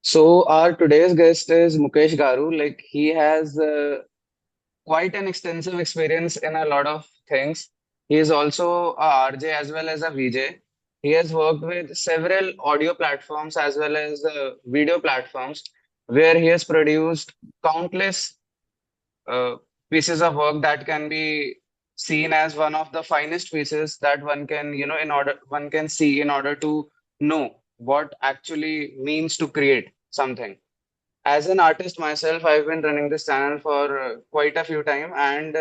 So our today's guest is Mukesh Garu. Like he has quite an extensive experience in a lot of things. He is also a RJ as well as a VJ. He has worked with several audio platforms as well as video platforms where he has produced countless uh, pieces of work that can be seen as one of the finest pieces that one can, in order one can see in order to know what actually means to create something. As an artist myself, I've been running this channel for quite a few time, and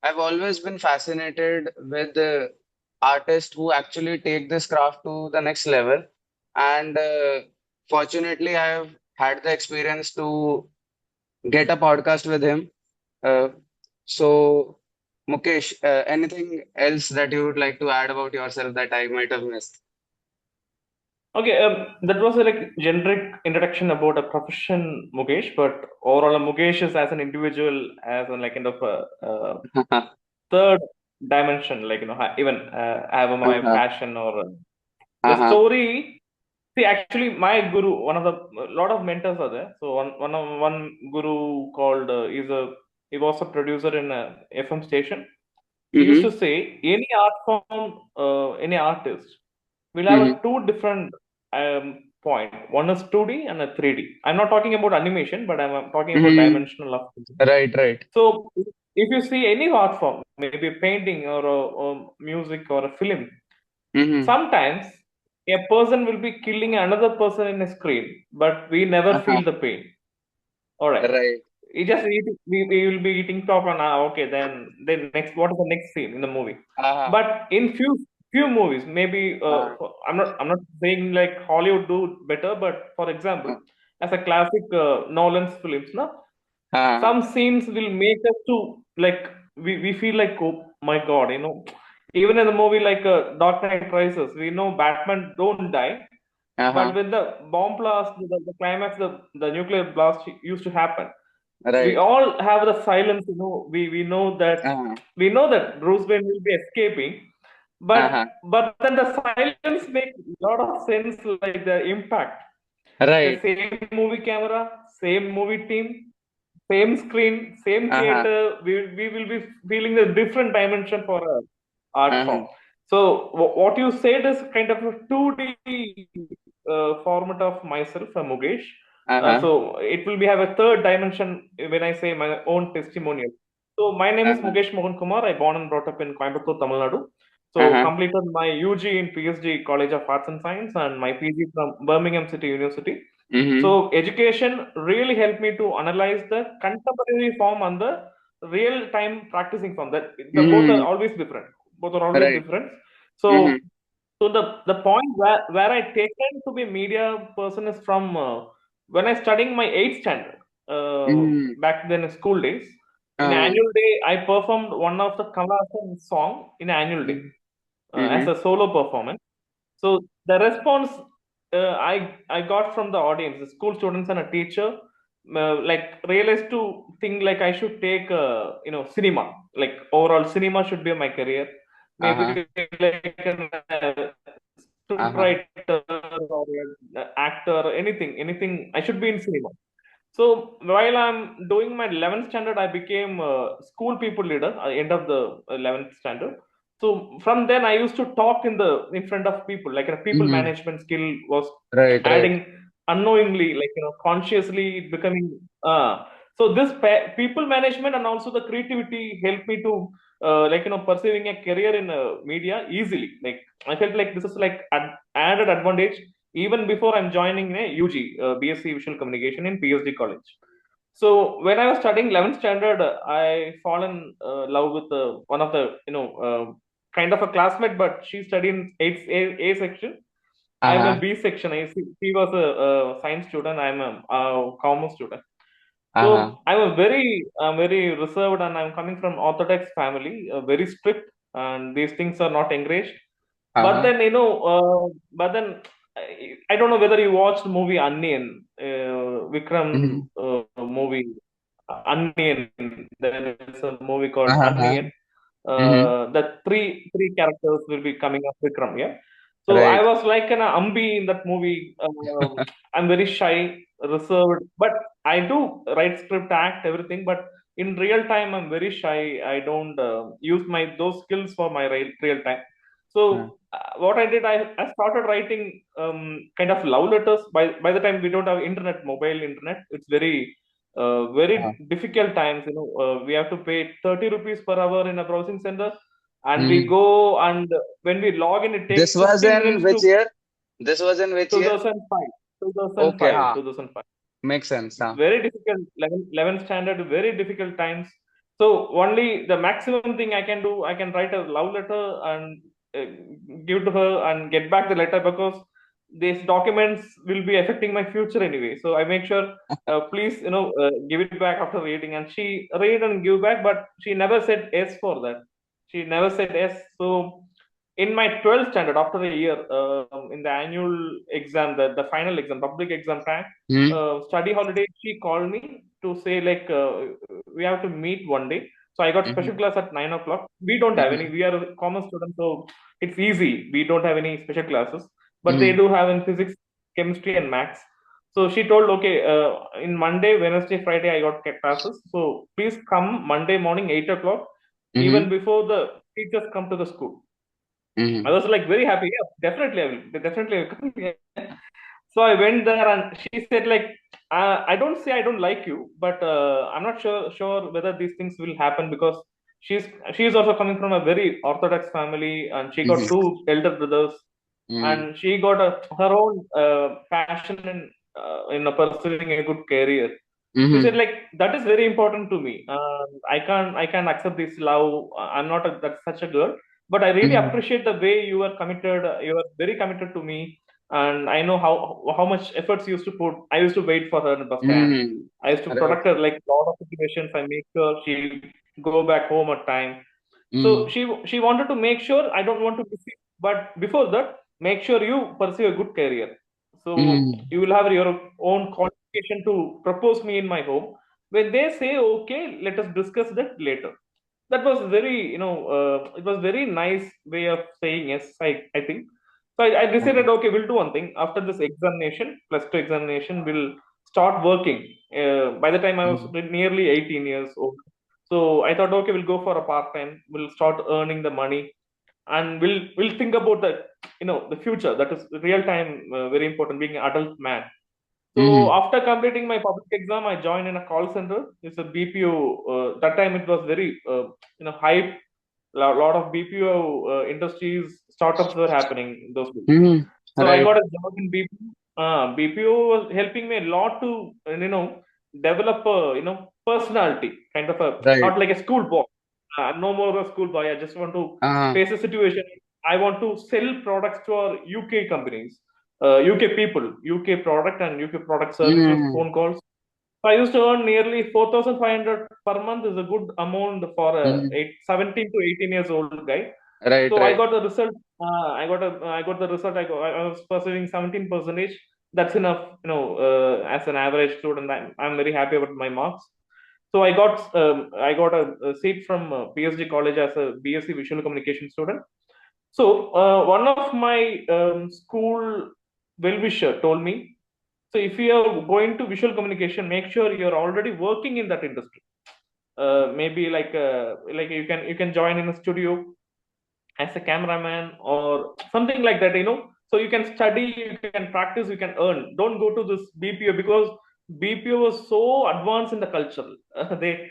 I've always been fascinated with the artists who actually take this craft to the next level. And fortunately, I've had the experience to get a podcast with him. Uh, so, Mukesh, anything else that you would like to add about yourself that I might have missed? Okay, that was a generic introduction about a profession, Mukesh. But overall, Mukesh is as an individual, as a kind of a third dimension. Even I have my Uh-huh. passion or the Uh-huh. story. See, actually, my guru, one of the a lot of mentors are there. So one guru called he was a producer in a FM station. He used to Mm-hmm. say any art form, any artist will have Mm-hmm. a two different point. One is 2D and a 3D. I'm not talking about animation, but I'm talking about Mm-hmm. dimensional of. Right, right. So if you see any art form, maybe painting or music or a film, Mm-hmm. sometimes a person will be killing another person in a screen, but we never Uh-huh. feel the pain. All right. Right. We will be eating top and okay, then next, what is the next scene in the movie? Uh-huh. But in few movies, maybe Uh-huh. I'm not saying like Hollywood do better, but for example, as a classic Nolan's films, no, Uh-huh. some scenes will make us to like we feel like, oh my god, even in the movie like Dark Knight Rises, we know Batman don't die, but Uh-huh. when the bomb blast, the climax, the nuclear blast used to happen, we Right. all have the silence, we know that Uh-huh. Bruce Wayne will be escaping, Uh-huh. but then the silence makes a lot of sense, like the impact, the Right. same movie camera, same movie team, same screen, same Uh-huh. theater, we will be feeling a different dimension for a art Uh-huh. form. So what you said is kind of a 2D format of myself, Mukesh. Uh-huh. So it will be have a third dimension when I say my own testimonial. So my name is Uh-huh. Mukesh Mohan Kumar. I born and brought up in Coimbatore, Tamil Nadu. So Uh-huh. completed my UG in PhD College of Arts and Science and my PG from Birmingham City University. Mm-hmm. So education really helped me to analyze the contemporary form and the real time practicing form. That the both are Mm-hmm. always different. Both are always Right. different. Mm-hmm. So the point where I taken to be media person is from when I studying my eighth standard. Mm-hmm. Back then in school days, in Uh-huh. annual day, I performed one of the Kamal Haasan song in annual day as Mm-hmm. a solo performance. So the response I got from the audience, the school students and a teacher, like realized to think like I should take cinema, like overall cinema should be my career. Uh-huh. Maybe like an script Uh-huh. writer or actor, anything. I should be in cinema. So while I'm doing my 11th standard, I became a school people leader at the end of the 11th standard. So from then, I used to talk in front of people, like a people Mm-hmm. management skill was Right, right. adding unknowingly, like consciously becoming. So this people management and also the creativity helped me to pursuing a career in media easily. Like I felt like this is like added advantage even before I'm joining a UG, BSc Visual Communication in PSD College. So when I was studying 11th standard, I fall in love with one of the kind of a classmate, but she studied in A section. I'm a Uh-huh. B section. She was a science student. I'm a commerce student. Uh-huh. So I'm very reserved, and I'm coming from Orthodox family, very strict, and these things are not encouraged. But Uh-huh. then I don't know whether you watched the movie Onion, Vikram Mm-hmm. movie Onion. There is a movie called Uh-huh. Onion. Mm-hmm. The three characters will be coming up Vikram. Yeah. So I Right. was like an Ambi in that movie. I'm very shy, reserved, but I do write script, act, everything. But in real time, I'm very shy. I don't use my those skills for my real time. Uh, So what I did, I started writing kind of love letters. By the time we don't have internet, mobile internet, it's uh, very difficult times. We have to pay 30 rupees per hour in a browsing center, and we mhm. go, and when we log in, it This takes was 15 in minutes which to year? This was in which year? 2005, Okay, 2005, huh. 2005. Makes sense, It's huh. very difficult. 11th standard, very difficult times. So only the maximum thing I can do, I can write a love letter and uh, give to her and get back the letter, because these documents will be affecting my future anyway. So I make sure, please, give it back after reading. And she read and give back, but she never said yes for that. She never said yes. So in my 12th standard, after a year, in the annual exam, the final exam, public exam time, Hmm. study holiday, she called me to say, like, we have to meet one day. So I got special Hmm. class at 9 o'clock. We don't have any. Hmm. We are a common student, so it's easy. We don't have any special classes, but they Hmm. do have in physics, chemistry, and maths. So she told, okay, in Monday, Wednesday, Friday, I got classes. So please come Monday morning, 8 o'clock, even Hmm. before the teachers come to the school. I Hmm. was like very happy. Yeah, definitely I will. Definitely I will come. Yeah. So I went there, and she said, like, I don't say I don't like you, but I'm not sure whether these things will happen, because she's she's also coming from a very orthodox family, and she got Hmm. two elder brothers, Hmm. and she got her own passion in pursuing a good career. She said, Hmm. like, that is very important to me. I can't accept this love. I'm not that's such a girl, but I really Hmm. appreciate the way you are committed. You are very committed to me, and I know how much efforts you used to put. I used to wait for her in the bus stand. Hmm. I used to Right. protect her, like, a lot of situations. I make sure she go back home at time. So Hmm. she wanted to make sure I don't want to miss it. But before that, make sure you pursue a good career. So Hmm. you will have your own qualification to propose me in my home. When they say, okay, let us discuss that later. That was very, it was very nice way of saying yes, I think. So I decided, Okay. okay, we'll do one thing. After this examination, plus two examination, we'll start working. By the time I was Hmm. nearly 18 years old. So I thought, okay, we'll go for a part time. We'll start earning the money, and we'll think about the future. That is real time, very important. Being an adult man. So Hmm. after completing my public exam, I joined in a call center. It's a BPO. That time it was very hype. Lot of BPO industries startups were happening in those days. Hmm. So I Right. got a job in BPO. BPO was helping me a lot to develop a personality, kind of a, Right. not like a school boy. No more a school boy. I just want to Uh, face a situation. I want to sell products to our UK companies, UK people, UK product and UK product services, hmm. phone calls. So I used to earn nearly 4,500 per month. Is a good amount for a Hmm. 17 to 18 years old guy. Right. So I Right. got the result. I got the result. I was pursuing 17 percentage. That's enough, as an average student. I'm very happy about my marks. So I got a seat from PSG college as a BSc Visual Communication student. So one of my school well-wisher told me, so if you are going to visual communication, make sure you're already working in that industry. Maybe like you can join in a studio as a cameraman or something like that, so you can study, you can practice, you can earn. Don't go to this BPO, because BPO was so advanced in the culture. They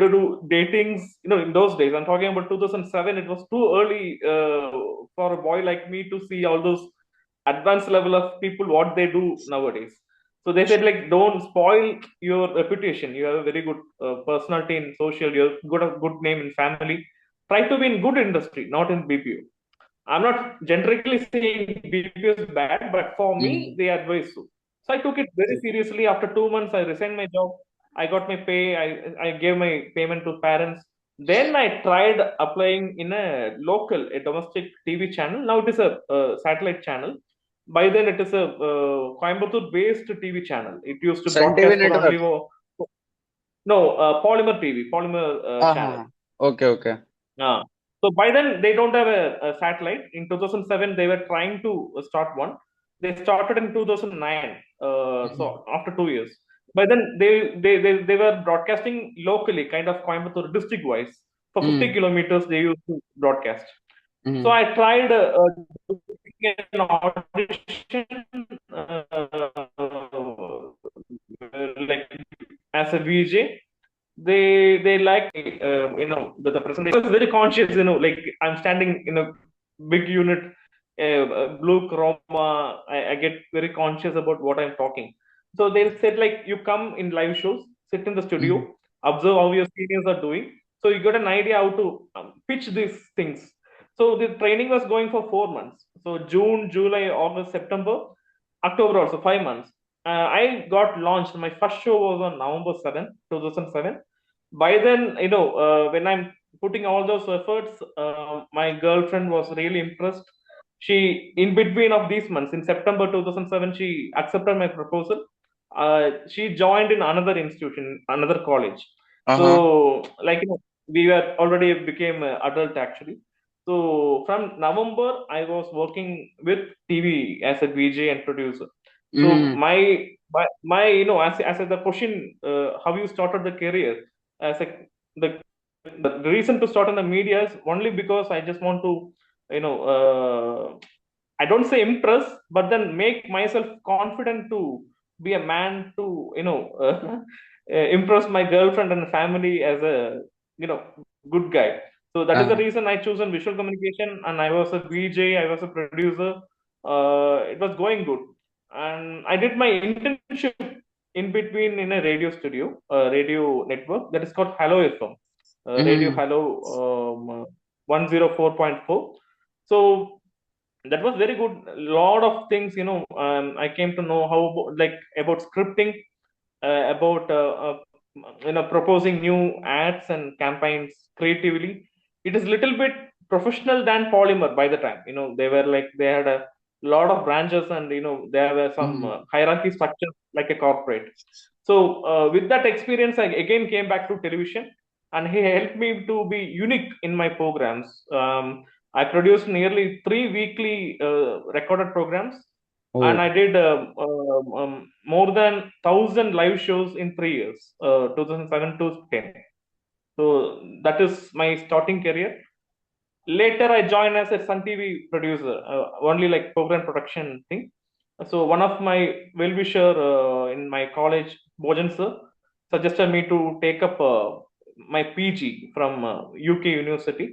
do datings, in those days. I'm talking about 2007. It was too early for a boy like me to see all those advanced level of people what they do nowadays. So they said, like, don't spoil your reputation. You have a very good personality in social. You have good name in family. Try to be in good industry, not in BPO. I'm not generically saying BPO is bad, but for me, Hmm. they advise so. So I took it very seriously. After 2 months, I resigned my job. I got my pay. I gave my payment to parents. Then I tried applying in a local, a domestic TV channel. Now it is a satellite channel. By then, it is a Coimbatore-based TV channel. It used to Sun TV broadcast for network. only no Polymer TV, Polymer channel. Uh-huh. Okay. Okay. Ah. So by then they don't have a satellite. In 2007, they were trying to start one. They started in 2009. Mhm. So after 2 years, by then they were broadcasting locally, kind of Coimbatore district wise. For 50 Mm. kilometers, they used to broadcast. So Mhm. I tried doing an audition, like as a VJ. They like the presentation. I was very conscious, like I'm standing in a big unit, blue chroma. I get very conscious about what I'm talking. So they said like you come in live shows, sit in the Mhm. studio, observe how your seniors are doing. So you got an idea how to pitch these things. So the training was going for 4 months. So June, July, August, September, October also 5 months. I got launched. My first show was on November 7th, 2007. By then, when I'm putting all those efforts, my girlfriend was really impressed. She, in between of these months, in September 2007, she accepted my proposal. She joined in another institution, another college. Uh-huh. So, like, we were already became adult actually. So from November, I was working with TV as a VJ and producer. So Mm. my as the question, how you started the career as a the the reason to start in the media is only because I just want to you know I don't say impress, but then make myself confident to be a man to impress my girlfriend and family as a you know good guy. So that is the Uh, reason I chosen visual communication, and I was a VJ, I was a producer. It was going good, and I did my internship in between in a radio studio, radio network that is called Hello FM, Radio mm. Hello 104.4. So that was very good. A lot of things, I came to know how like about scripting, about proposing new ads and campaigns creatively. It is little bit professional than Polymer. By the time, they were like they had a lot of branches, and there were some Mm. hierarchy structures like a corporate. So with that experience, I again came back to television, and he helped me to be unique in my programs. I produced nearly three weekly recorded programs, and Oh. I did more than 1,000 live shows in 3 years, 2007 to 10. So that is my starting career. Later, I joined as a Sun TV producer, only like program production thing. So one of my well-wisher in my college, Bojan sir, suggested me to take up my PG from UK University.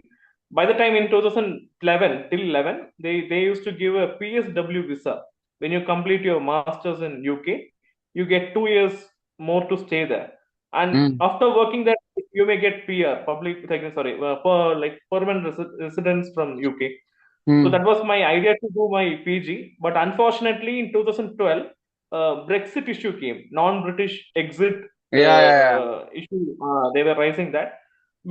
By the time in 2011 till 11, they used to give a PSW visa. When you complete your masters in UK, you get 2 years more to stay there. And Mm. after working there, you may get PR, sorry, like permanent residence from UK. So Mm. that was my idea to do my PG. But unfortunately, in 2012, Brexit issue came, non-British exit Yeah, yeah, yeah. issue. They were raising that.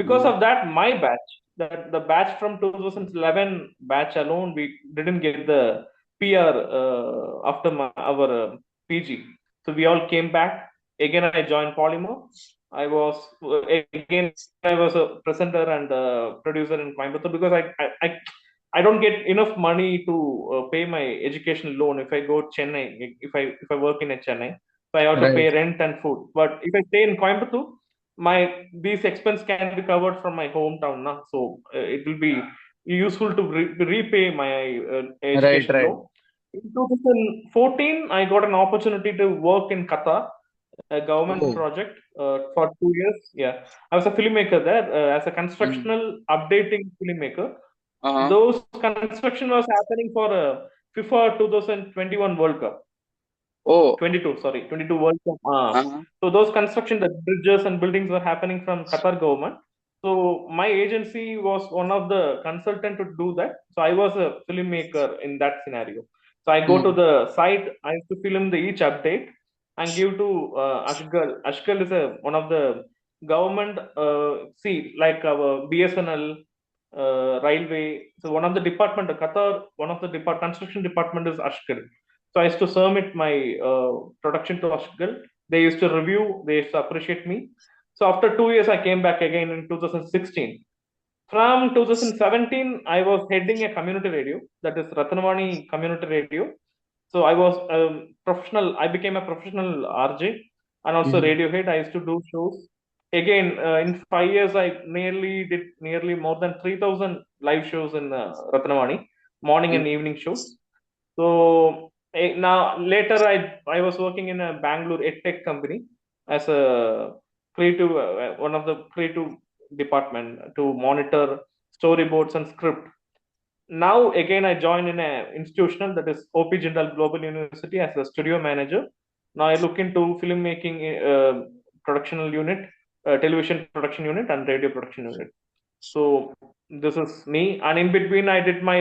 Because Mm. of that, my batch, that the batch from 2011 batch alone, we didn't get the PR after our PG. So we all came back. Again, I joined Polymer. I was again I was a presenter and producer in Coimbatore because I don't get enough money to pay my education loan if I go Chennai, if I work in a Chennai. So I have to pay Right. rent and food. But if I stay in Coimbatore, my these expense can be covered from my hometown now. So it will be useful to repay my Right, education right. loan. In 2014, I got an opportunity to work in Qatar, a government Oh. project for 2 years. Yeah, I was a filmmaker there as a Mm. constructional updating filmmaker. Uh-huh. Those construction was happening for FIFA 2021 World Cup. Oh. 22, sorry, 22 World Cup. Uh-huh. So those construction, the bridges and buildings were happening from Qatar government. So my agency was one of the consultant to do that. So I was a filmmaker in that scenario. So I go to Mm. the site, I have to film the each update and give to Ashgal. Ashgal is one of the government, see, like our BSNL, railway. So one of the department, Qatar, one of the construction department is Ashgal. So I used to submit my production to Ashgal. They used to review, they used to appreciate me. So after 2 years, I came back again in 2016. From 2017, I was heading a community radio, that is Ratnavani Community Radio. So I was professional. I became a professional RJ and also Mm-hmm. radio head. I used to do shows. Again, in 5 years, I nearly did nearly more than 3,000 live shows in Ratnavani, morning and evening shows. So now later, I was working in a Bangalore EdTech company as a creative, one of the creative department to monitor storyboards and script. Now again, I joined in a institutional, that is OP Jindal Global University, as a studio manager. Now I look into filmmaking, production unit, television production unit, and radio production unit. So this is me, and in between, I did my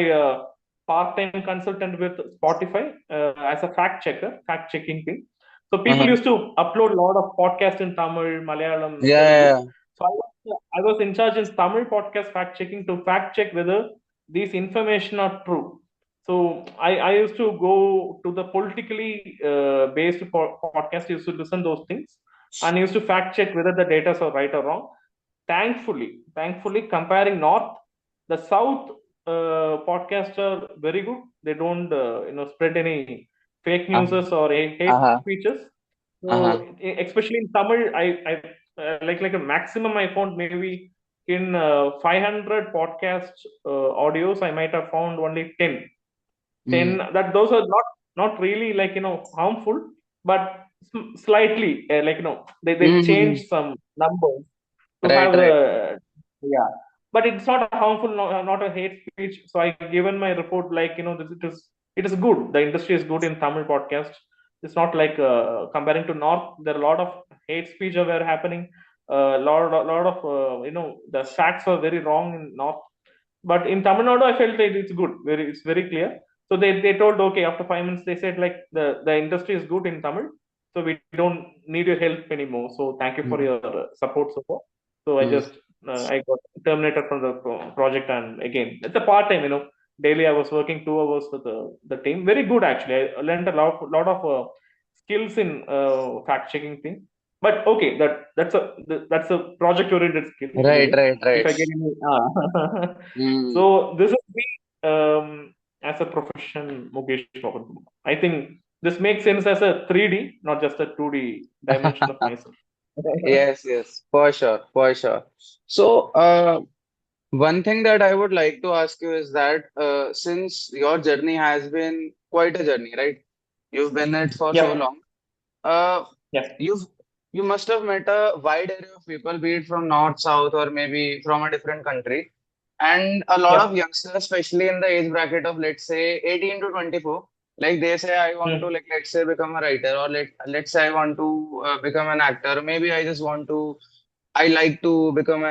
part-time consultant with Spotify as a fact checker, fact checking thing. So people Uh-huh. used to upload a lot of podcasts in Tamil, Malayalam, Yeah, Telugu. yeah, So I was in charge in Tamil podcast fact checking to fact check whether these information are true. So I used to go to the politically based podcast, used to listen those things, and used to fact check whether the data are right or wrong. Thankfully, comparing North, the South podcasts are very good. They don't spread any fake yeah. news or hate Uh-huh. speeches. Uh-huh. So especially in Tamil, I like a maximum I found maybe in 500 podcast audios, I might have found only 10 Mm. that those are not really like harmful, but slightly like they Mm-hmm. change some numbers to Right, have right. yeah, but it's not a harmful, not a hate speech. So I given my report like this, it is good, the industry is good in Tamil podcast. It's not like comparing to North, there are a lot of hate speech were happening, lot of the facts are very wrong in North. But in Tamil Nadu, I felt that it's good. It's very clear. So they told, okay, after 5 minutes, they said like the industry is good in Tamil, so we don't need your help anymore. So thank you for Mm. your support so far. So Mm. I got terminated from the project, and again it's a part time. Daily I was working 2 hours with the team. Very good actually. I learned a lot of skills in fact checking thing. But okay, that's a project oriented skill Right, anyway. right, If right. I get any, Mm. so this is me as a profession, Mukesh. I think this makes sense as a 3D, not just a 2D dimension of myself. Yes, yes, for sure, for sure. So, one thing that I would like to ask you is that since your journey has been quite a journey, right? You've been it for so Yeah, long. Uh, yeah, you've you must have met a wide array of people, be it from north, south, or maybe from a different country. And a lot of yeah. youngsters, especially in the age bracket of let's say 18 to 24, like they say, I want to Hmm. like let's say become a writer, or let's say I want to become an actor. Maybe I just want to I like to become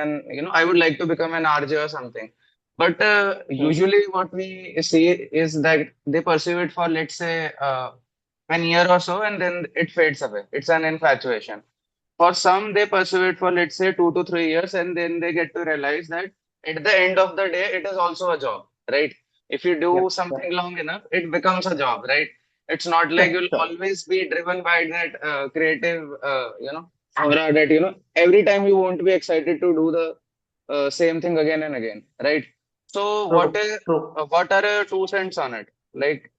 I would like to become an RJ or something. But Hmm. usually what we see is that they pursue it for, let's say, an year or so, and then it fades away. It's an infatuation. For some, they pursue it for, let's say, 2 to 3 years, and then they get to realize that at the end of the day, it is also a job, right? If you Yeah, do yeah. something long enough, it becomes a job, right? It's not like Sure, you'll sure. always be driven by that creative, aura that, every time you won't be excited to do the same thing again and again, right? So, True, true. what are your 2 cents on it? Like,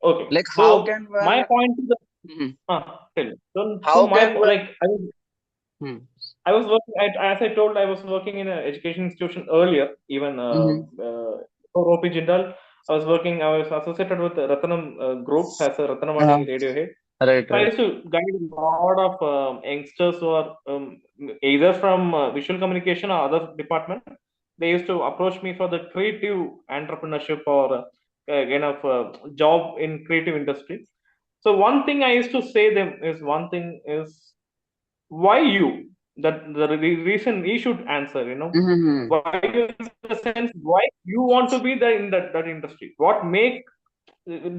Okay. like how So can my one, point is, Mhm. tell me. So How my can one, like hmm, I was working, as I told, I was working in an education institution earlier, even hmm, before OP Jindal. I was associated with Ratnam Group as a uh-huh. Ratnamani radio head. Right, So I right. used to guide a lot of youngsters who are either from visual communication or other department. They used to approach me for the creative entrepreneurship or kind of job in creative industry. So one thing I used to say them is, one thing is, why you, that reason he should answer, Mm-hmm. why in the sense, why you want to be there in that industry, what make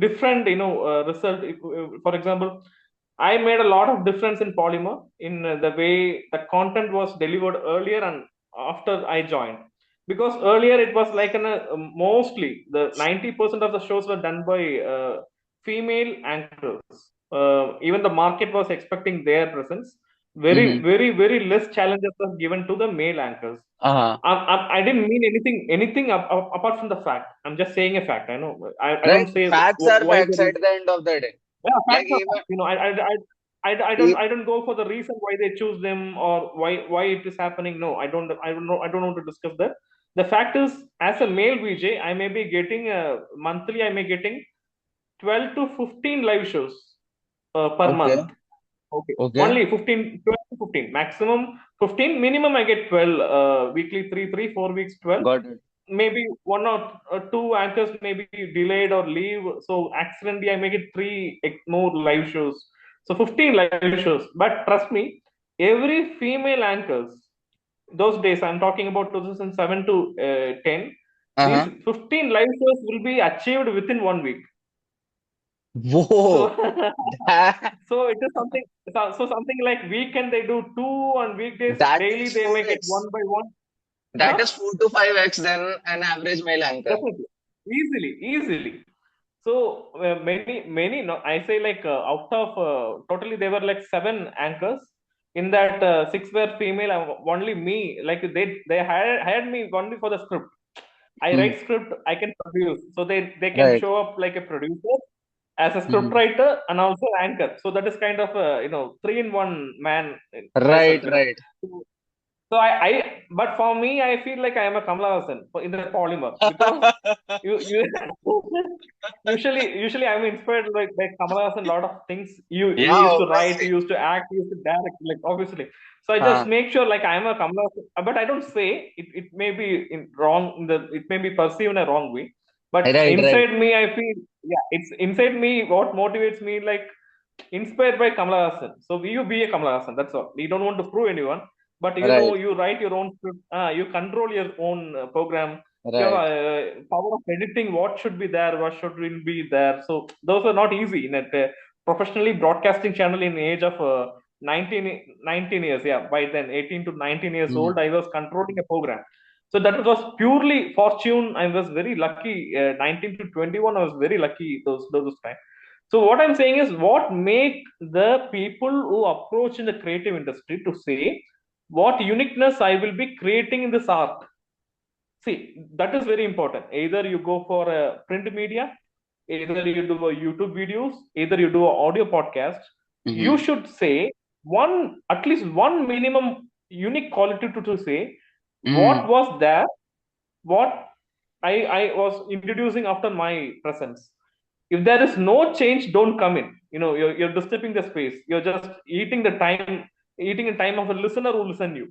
different result. For example, I made a lot of difference in Polymer in the way the content was delivered earlier and after I joined. Because earlier it was like mostly the 90% of the shows were done by female anchors. Even the market was expecting their presence. Very, Mm-hmm. very, very less challenges are given to the male anchors. Uh-huh. I didn't mean anything apart from the fact. I'm just saying a fact. I know. I Right? don't say Facts are why facts there at is. the end of the day. Yeah, Like facts are even, facts. e- I don't go for the reason why they choose them or why it is happening. No, I don't want to discuss that. The fact is, as a male VJ, I may be getting monthly. I may getting 12 to 15 live shows per okay, month. Okay. okay, Only 15, 12 to 15. Maximum 15. Minimum I get 12. Weekly 3, 4 weeks 12. got it. Maybe one or two anchors may be delayed or leave. So accidentally I make it three more live shows. So 15 live shows. But trust me, every female anchors, those days I'm talking about 2007 to 10, these Uh-huh. 15 live shows will be achieved within 1 week. So Whoa, that, so it is something, so something like weekend they do two, on weekdays that daily is they make it 4x. one by one. That Huh? is 4 to 5x than an average male anchor. Definitely, easily. So many no, I say like out of totally there were like seven anchors. In that six were female. Only me, like they hired me only for the script. I Hmm. write script, I can produce. So they can Right. show up like a producer, as a script Hmm. writer, and also anchor. So that is kind of a three in one man Right, myself. right. So but for me, I feel like I am a Kamala Hassan in the polymer, because you usually I'm inspired like Kamala Hassan. A lot of things you Yeah, used to write, obviously. you used to act, you used to direct, like obviously. So I just Huh. make sure like I am a Kamala Hassan, but I don't say it. It may be in wrong. It may be perceived in a wrong way. But Right, right, inside me, I feel, yeah, it's inside me. What motivates me, like inspired by Kamala Hassan. So you be a Kamala Hassan. That's all. We don't want to prove anyone, but right, you write your own script. You control your own program. You have right. a power of editing. What should be there? What shouldn't be there? So those are not easy in a professionally broadcasting channel in the age of 19 years. Yeah, by then 18 to 19 years Hmm. old, I was controlling a program. So that was purely fortune. I was very lucky. 19 to 21, I was very lucky those times. So what I'm saying is, what make the people who approach in the creative industry to say what uniqueness I will be creating in this art. See, that is very important. Either you go for a print media, either you do a YouTube videos, either you do an audio podcast. You Mm-hmm. should say one, at least one minimum unique quality to say what Mm. was there, what I was introducing after my presence. If there is no change, don't come in. You're disturbing the space. You're just eating the time of a listener who listen you.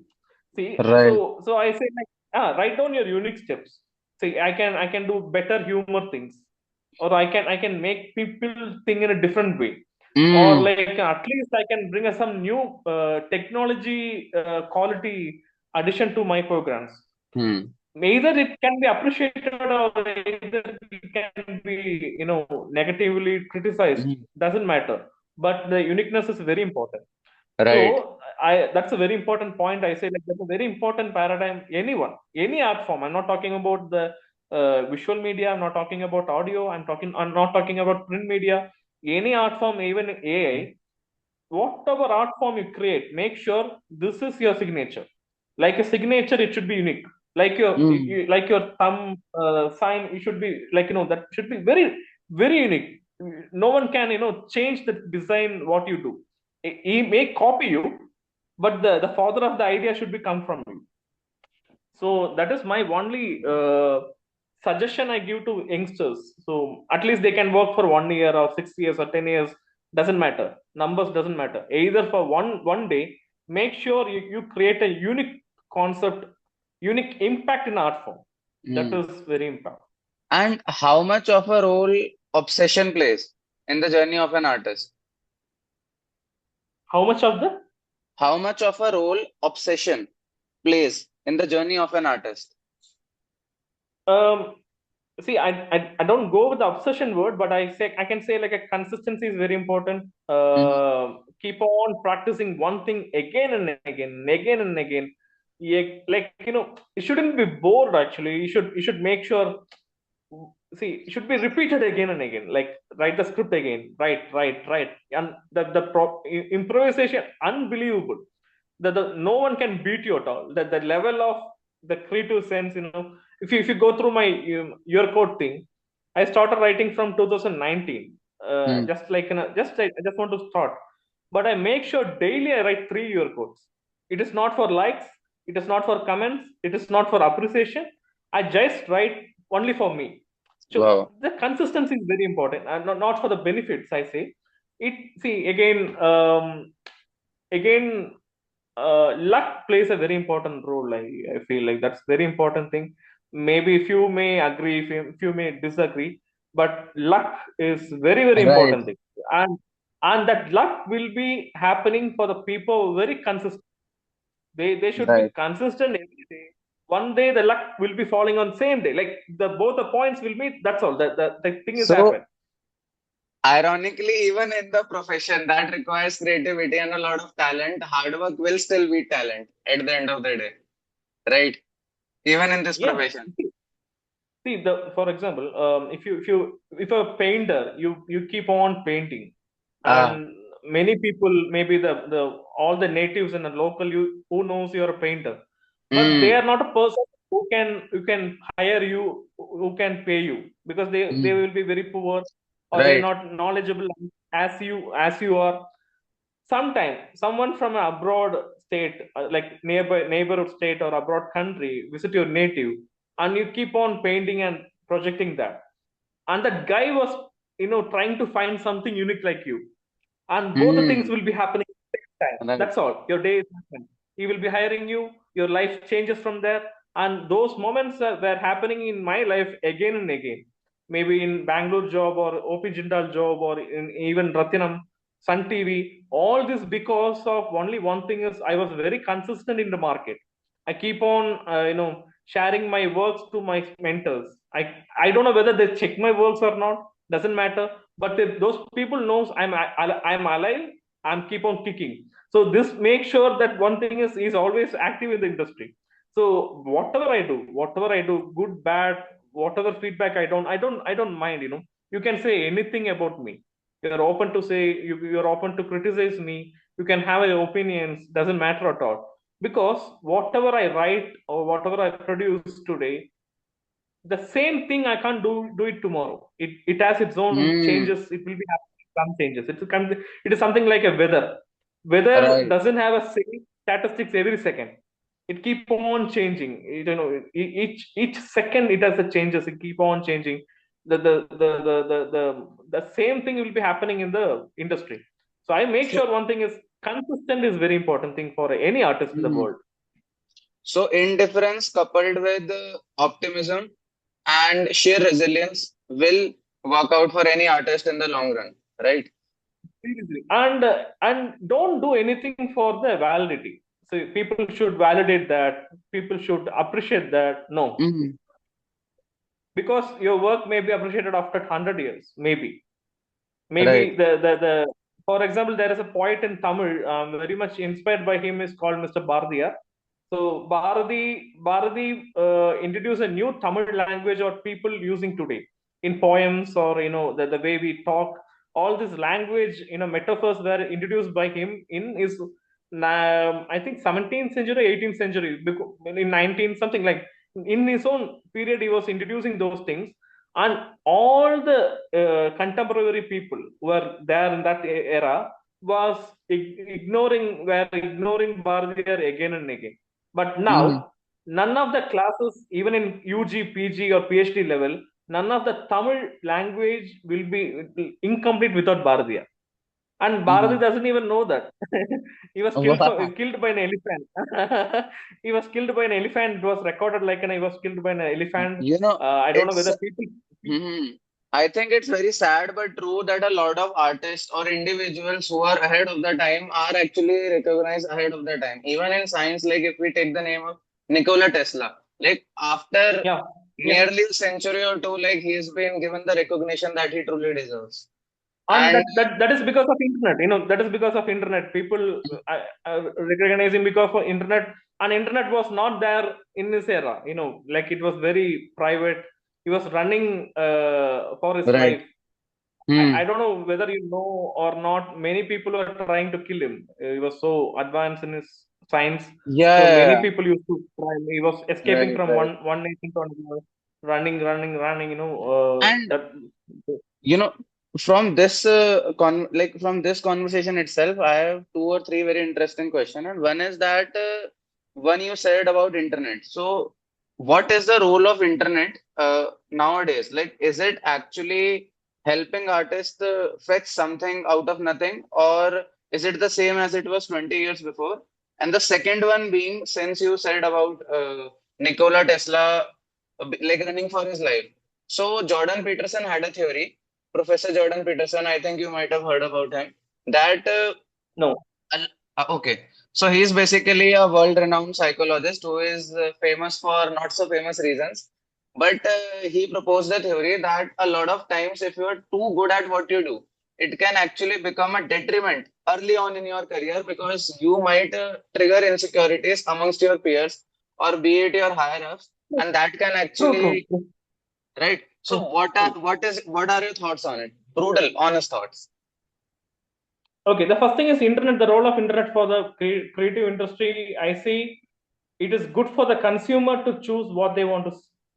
See, Right. so I say like, write down your unique steps. See, I can do better humor things, or I can make people think in a different way, or Mm. like at least I can bring some new technology quality addition to my programs. Hmm. Either it can be appreciated or either it can be negatively criticized. Mm. Doesn't matter, but the uniqueness is very important. So Right. I that's a very important point. I say like that's a very important paradigm. Anyone, any art form, I'm not talking about the visual media, I'm not talking about audio, I'm not talking about print media. Any art form, even AI, whatever art form you create, make sure this is your signature. Like a signature, it should be unique. Like Mm. like your thumb sign, it should be like that should be very very unique. No one can change the design what you do. He may copy you, but the father of the idea should be come from you. So that is my only suggestion I give to youngsters. So at least they can work for 1 year or 6 years or 10 years. Doesn't matter. Numbers doesn't matter. Either for one day, make sure you create a unique concept, unique impact in art form. That Mm. is very important. And how much of a role obsession plays in the journey of an artist? How much of the How much of a role obsession plays in the journey of an artist? um see, I don't go with the obsession word, but I can say like a consistency is very important. Mm. Keep on practicing one thing again and again and again and again. Yeah, like it shouldn't be bored. Actually, you should make sure. See, it should be repeated again and again. Like write the script again, write, and the improvisation unbelievable. no one can beat you at all. The level of the creative sense, if you go through my your code thing, I started writing from 2019. Hmm. Just like I just want to start, but I make sure daily I write three your codes. It is not for likes, it is not for comments, it is not for appreciation. I just write only for me. So Wow. the consistency is very important, and not for the benefits. I say it. See again, again luck plays a very important role. I feel like that's very important thing. Maybe if you may agree, if you may disagree, but luck is very very Right. important thing, and that luck will be happening for the people very consistent. They should be Right. consistent every day. One day the luck will be falling on same day, like the both the points will meet. That's all. The thing is So, happen. ironically, even in the profession that requires creativity and a lot of talent, hard work will still be talent at the end of the day, right? Even in this Yeah. profession. See, for example, if a painter, you keep on painting, Ah. and many people, maybe the all the natives and the local you who knows you're a painter, but they Hmm. are not a person who can hire you, who can pay you, because they Hmm. will be very poor, or they're Right. not knowledgeable as you are. Sometimes someone from an abroad state, like neighborhood state or abroad country, visit your native, and you keep on painting and projecting that, and that guy was trying to find something unique like you, and both the things Hmm. will be happening at the same time. Right. That's all. Your day is happening. He will be hiring you. Your life changes from there, and those moments were happening in my life again and again. Maybe in Bangalore job or OP Jindal job or in even Ratinam, Sun TV. All this because of only one thing is I was very consistent in the market. I keep on sharing my works to my mentors. I don't know whether they check my works or not. Doesn't matter, but if those people knows I'm alive, I'm keep on kicking. So this makes sure that one thing is always active in the industry. So whatever I do, good, bad, whatever feedback I don't mind. You can say anything about me. You're open to say, you're open to criticize me. You can have your opinions. Doesn't matter at all, because whatever I write or whatever I produce today, the same thing I can't do it tomorrow. It has its own Hmm. changes. It will be happening some changes. It is something like a weather. Weather Right. doesn't have a same statistics every second. It keep on changing. Each second it has the changes. It keep on changing. The same thing will be happening in the industry. So I make So, sure one thing is consistent is very important thing for any artist in the hmm. world. So indifference coupled with optimism and sheer resilience will work out for any artist in the long run, right? Seriously. And don't do anything for the validity. So people should validate that. People should appreciate that. No, Hmm. because your work may be appreciated after 100 years. Maybe Right. the for example, there is a poet in Tamil, very much inspired by him, is called Mr. Bharatiya. So Bharati introduced a new Tamil language or people using today in poems, or the way we talk. All this language, metaphors were introduced by him in his, I think 17th century, 18th century, in 19 something like, in his own period he was introducing those things, and all the contemporary people who were there in that era was ignoring Bharatiya again and again. But Hmm. now, none of the classes, even in UG, PG, or PhD level, none of the Tamil language will be incomplete without Bharatiya. And Bharati Hmm. doesn't even know that. He was Wow. killed by an elephant. He was killed by an elephant. It was recorded like he was killed by an elephant. You know, I don't know it's whether people. hmm. I think it's very sad but true that a lot of artists or individuals who are ahead of the time are actually recognized ahead of the time. Even in science, like if we take the name of Nikola Tesla, like after Yeah, yeah. nearly a century or two, like he's been given the recognition that he truly deserves. And And that is because of internet. That is because of internet. People recognize him because of internet, and internet was not there in this era. Like it was very private. He was running for his right. life. Hmm. I don't know whether you know or not. Many people were trying to kill him. He was so advanced in his science. Yeah, So yeah, many yeah. people used to try. He was escaping Right, from right. one nation to another, running. And That. you know, from this from this conversation itself, I have two or three very interesting questions. And one is that one you said about internet. So, what is the role of internet nowadays? Like, is it actually helping artists fetch something out of nothing, or is it the same as it was 20 years before? And the second one being, since you said about Nikola Tesla like running for his life. So Jordan Peterson had a theory. Professor Jordan Peterson, I think you might have heard about him. That No. okay, so he's basically a world-renowned psychologist who is famous for not so famous reasons. But he proposed a theory that a lot of times, if you are too good at what you do, it can actually become a detriment early on in your career because you might trigger insecurities amongst your peers or be it your higher ups, and that can True, true, actually true, right. So true, true. what are your thoughts on it? Brutal, honest thoughts. Okay, the first thing is internet. The role of internet for the creative industry. I see it is good for the consumer to choose what they want to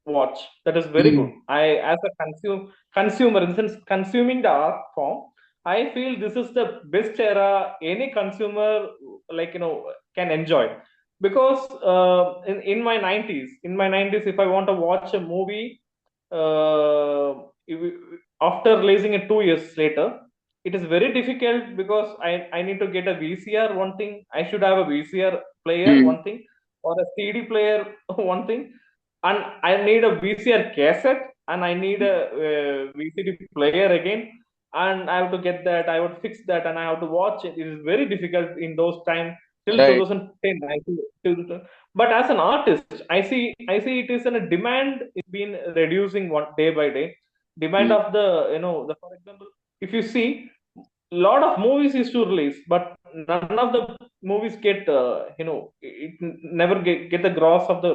watch. That is very good. Mm. As a consumer, in the sense consuming the art form, I feel this is the best era any consumer can enjoy. Because in my nineties, if I want to watch a movie, after releasing it 2 years later, it is very difficult because I need to get a VCR. One thing I should have a VCR player. Mm. One thing or a CD player, one thing, and I need a VCR cassette and I need a VCD player again, and I have to get that. I would fix that, and I have to watch it. It is very difficult in those time till Right. 2010. But as an artist, I see it is in a demand. It's been reducing one day by day. Demand Mm. of the for example, if you see lot of movies is to release, but none of the movies get it never get the gross of the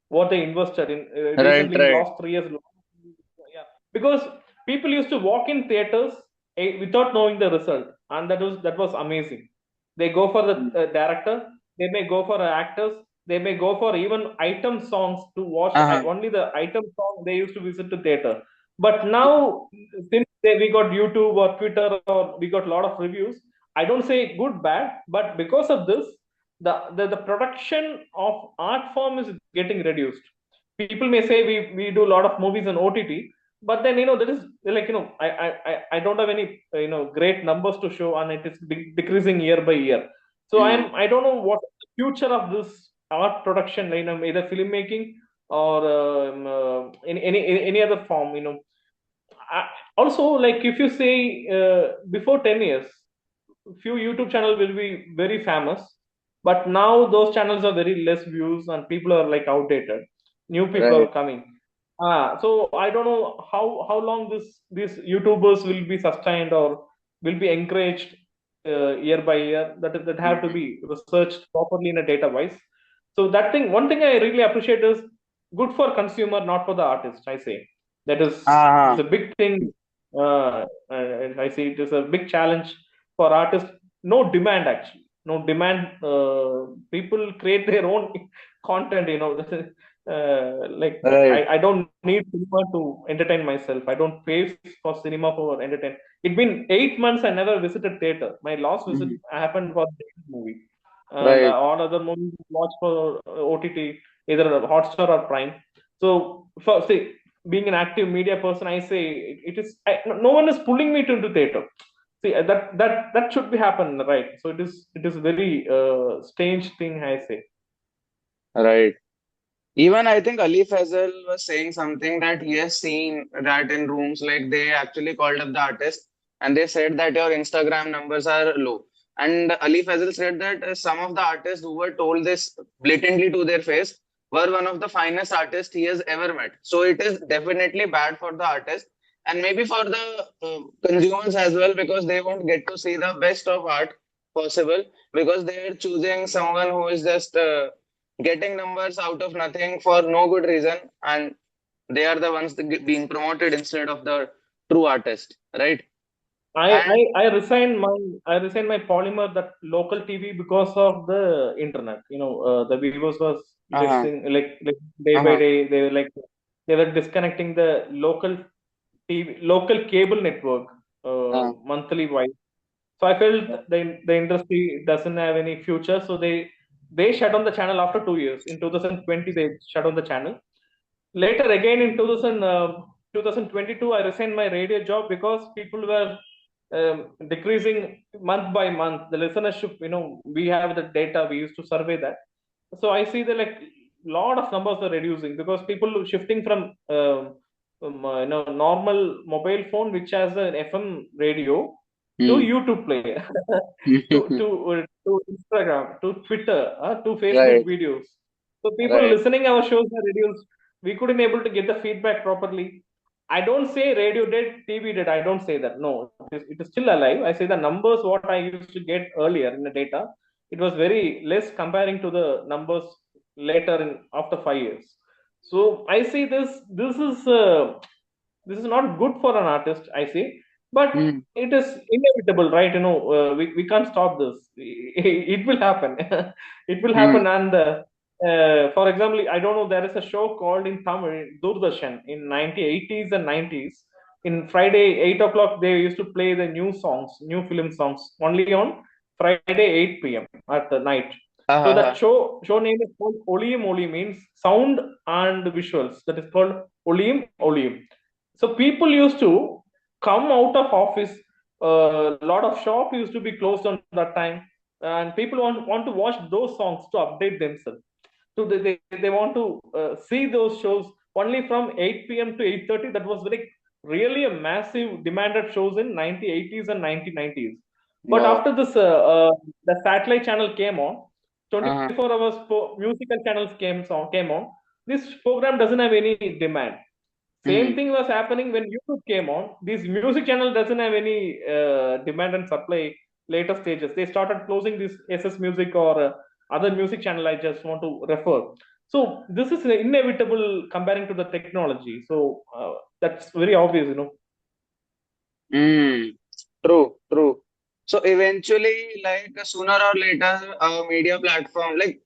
what they invested in Right, recently in right. last 3 years. Yeah, because people used to walk in theaters without knowing the result, and that was amazing. They go for the Mm. director, they may go for actors, they may go for even item songs to watch. Uh-huh. Only the item song they used to visit to theater. But now, since we got YouTube or Twitter or we got a lot of reviews, I don't say good bad, but because of this, the production of art form is getting reduced. People may say we do a lot of movies on OTT, but then there is I don't have any great numbers to show, and it is decreasing year by year. So Mm. I don't know what the future of this art production, either filmmaking or any other form. I, also, like if you say before 10 years, few YouTube channels will be very famous, but now those channels are very less views and people are like outdated. New people Right. are coming. So I don't know how long these YouTubers will be sustained or will be encouraged year by year. That have to Mm. be researched properly in a data wise. So that thing, one thing I really appreciate is good for consumer, not for the artist. I say that is Uh-huh. a big thing. I see it is a big challenge for artists. No demand actually, no demand. People create their own content. Like Right. I don't need cinema to entertain myself. I don't pay for cinema for entertain. It's been 8 months I never visited theater. My last visit Mm. happened for the movie, and Right. all other movies watch for OTT, either Hotstar or Prime. So for say being an active media person, I say it is no one is pulling me to into theater. See that should be happen, right? So it is very strange thing, I say. Right. Even I think Ali Faisal was saying something that he has seen that in rooms, like they actually called up the artist and they said that your Instagram numbers are low. And Ali Faisal said that some of the artists who were told this blatantly to their face were one of the finest artists he has ever met. So it is definitely bad for the artist and maybe for the consumers as well because they won't get to see the best of art possible because they are choosing someone who is just getting numbers out of nothing for no good reason, and they are the ones being promoted instead of the true artist, right? And I resigned my polymer that local TV because of the internet. The viewers was uh-huh, listening like day by uh-huh, day. They were disconnecting the local TV, local cable network uh, monthly wise. So I felt the industry doesn't have any future. So they shut down the channel after 2 years. In 2020, they shut down the channel. Later, again in 2022, I resigned my radio job because people were decreasing month by month. The listenership, we have the data, we used to survey that. So I see the like lot of numbers are reducing because people are shifting from normal mobile phone which has an FM radio to hmm. YouTube player, to Instagram, to Twitter, to Facebook Right, videos. So people right. listening our shows are reduced. We couldn't able to get the feedback properly. I don't say radio did, TV did. I don't say that. No, it is still alive. I say the numbers what I used to get earlier in the data, it was very less comparing to the numbers later in after 5 years. So I see this is not good for an artist, I say, but Hmm, it is inevitable, right? We can't stop this. It will happen. It will hmm, happen. And for example, I don't know, there is a show called in Tamil Doordarshan in 1980s and 90s. In Friday 8 o'clock they used to play the new songs, new film songs, only on Friday 8 p.m. at the night. So that uh-huh, show name is called Olium. Olium means sound and visuals. That is called Olium Olium. So people used to come out of office. A lot of shop used to be closed on that time, and people want to watch those songs to update themselves. So they want to see those shows only from 8 p.m. to 8:30. That was very really a massive demanded shows in 1980s and 1990s. But wow, after this, the satellite channel came on, uh-huh, 24 hours musical channels came on. This program doesn't have any demand. Same hmm. thing was happening when YouTube came on. This music channel doesn't have any demand and supply later stages. They started closing this SS Music or other music channel. I just want to refer. So this is inevitable comparing to the technology. So that's very obvious. Mm, true, true. So eventually, like sooner or later, a media platform, like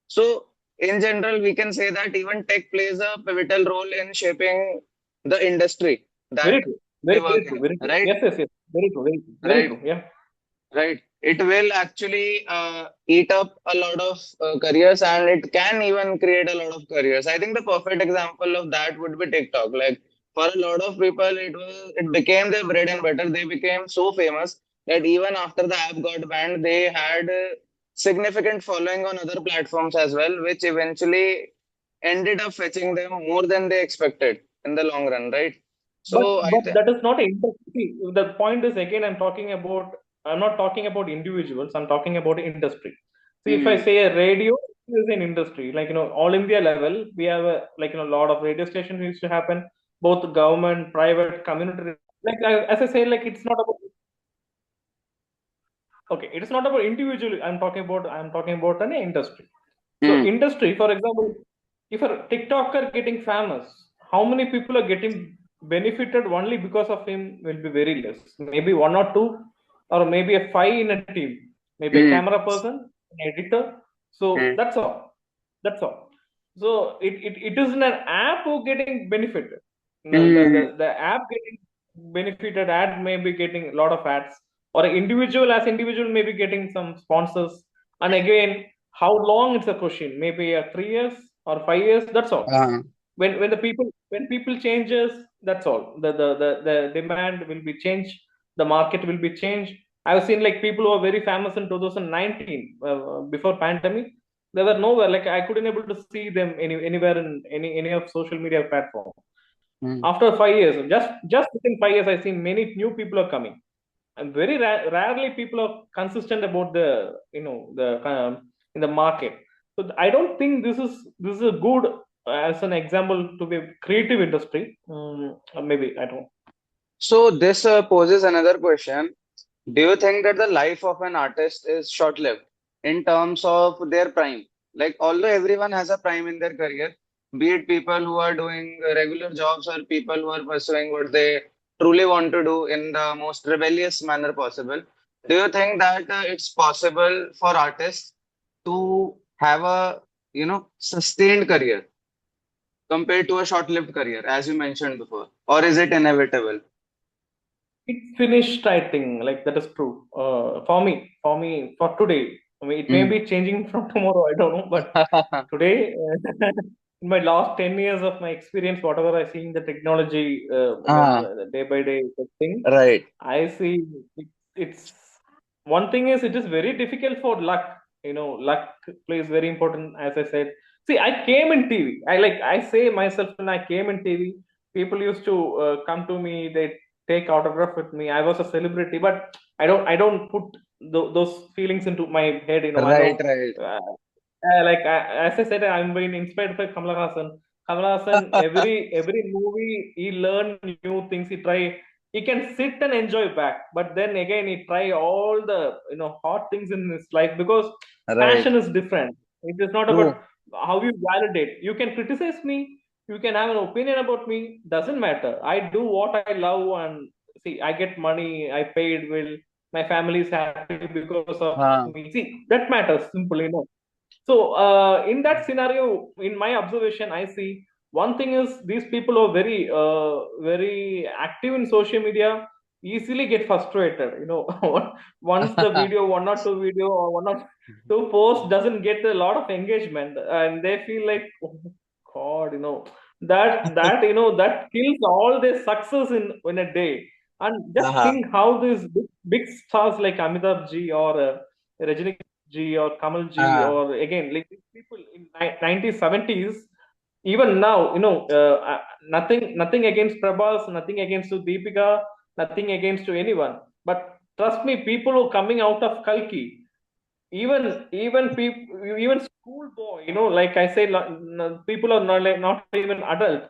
so in general, we can say that even tech plays a pivotal role in shaping the industry Very that true. we Very, work very true. in, Very true. right? Yes, yes, yes. Very true. Very true. Very Right? true. Yeah. Right. It will actually eat up a lot of careers and it can even create a lot of careers. I think the perfect example of that would be TikTok. Like for a lot of people, it became their bread and butter. They became so famous that even after the app got banned, they had significant following on other platforms as well, which eventually ended up fetching them more than they expected in the long run, right? But So I but think. that is not industry. The point is again, I'm not talking about individuals. I'm talking about industry. See, if I Hmm. say a radio is an industry, like all India level, we have a lot of radio stations used to happen, both government, private, community. As I say, like it's not about okay, it is not about individual. I'm talking about an industry. So Hmm. industry, for example, if a TikToker getting famous, how many people are getting benefited only because of him will be very less. Maybe one or two, or maybe a five in a team, maybe a Hmm. camera person, an editor. So Hmm. that's all. That's all. So it isn't an app who getting benefited. Hmm. The app getting benefited, ad may be getting a lot of ads, or individual as individual may be getting some sponsors. And again, how long it's a question? Maybe 3 years or 5 years. That's all. Uh, When people changes, that's all. The demand will be changed. The market will be changed. I've seen like people who are very famous in 2019 before pandemic. They were nowhere. Like I couldn't able to see them anywhere in any of social media platform. hmm. After 5 years, just within 5 years, I see many new people are coming, and very rarely people are consistent about the in the market. So I don't think this is a good as an example to be a creative industry. Maybe I don't. So this poses another question. Do you think that the life of an artist is short-lived in terms of their prime? Like, although everyone has a prime in their career, be it people who are doing regular jobs or people who are pursuing what they truly want to do in the most rebellious manner possible, do you think that it's possible for artists to have a, sustained career compared to a short-lived career, as you mentioned before, or is it inevitable? It's finished, I think. Like that is true. For today. I mean, it may Mm. be changing from tomorrow. I don't know, but today, in my last 10 years of my experience, whatever I see in the technology, Ah, day by day thing, right, I see it's one thing is it is very difficult for luck. Luck plays very important, as I said. See, I came in TV. I say myself when I came in TV, people used to come to me. They take autograph with me. I was a celebrity, but I don't put those feelings into my head. I right, know. right. Uh, as I said, I'm being inspired by Kamala Hassan. Kamala Hassan, every movie he learn new things. He can sit and enjoy back, but then again he try all the hot things in his life because Right. passion is different. It is not about True. how you validate. You can criticize me, you can have an opinion about me. Doesn't matter. I do what I love, and see, I get money. I paid well. My family is happy because of Ah, me. See, that matters. Simple. So, in that scenario, in my observation, I see one thing is these people are very active in social media, easily get frustrated. Once the video, one or two video, or one or two posts doesn't get a lot of engagement, and they feel like, oh God, that kills all their success in a day. And just uh-huh. think how these big stars like Amitabh Ji or Rajini Ji or Kamal Ji Ah, or again like these people in 90s 70s, even now nothing against Prabhas, nothing against to Deepika, nothing against to anyone, but trust me, people who are coming out of Kalki, even people, even school boy, like I say, people are not even adult,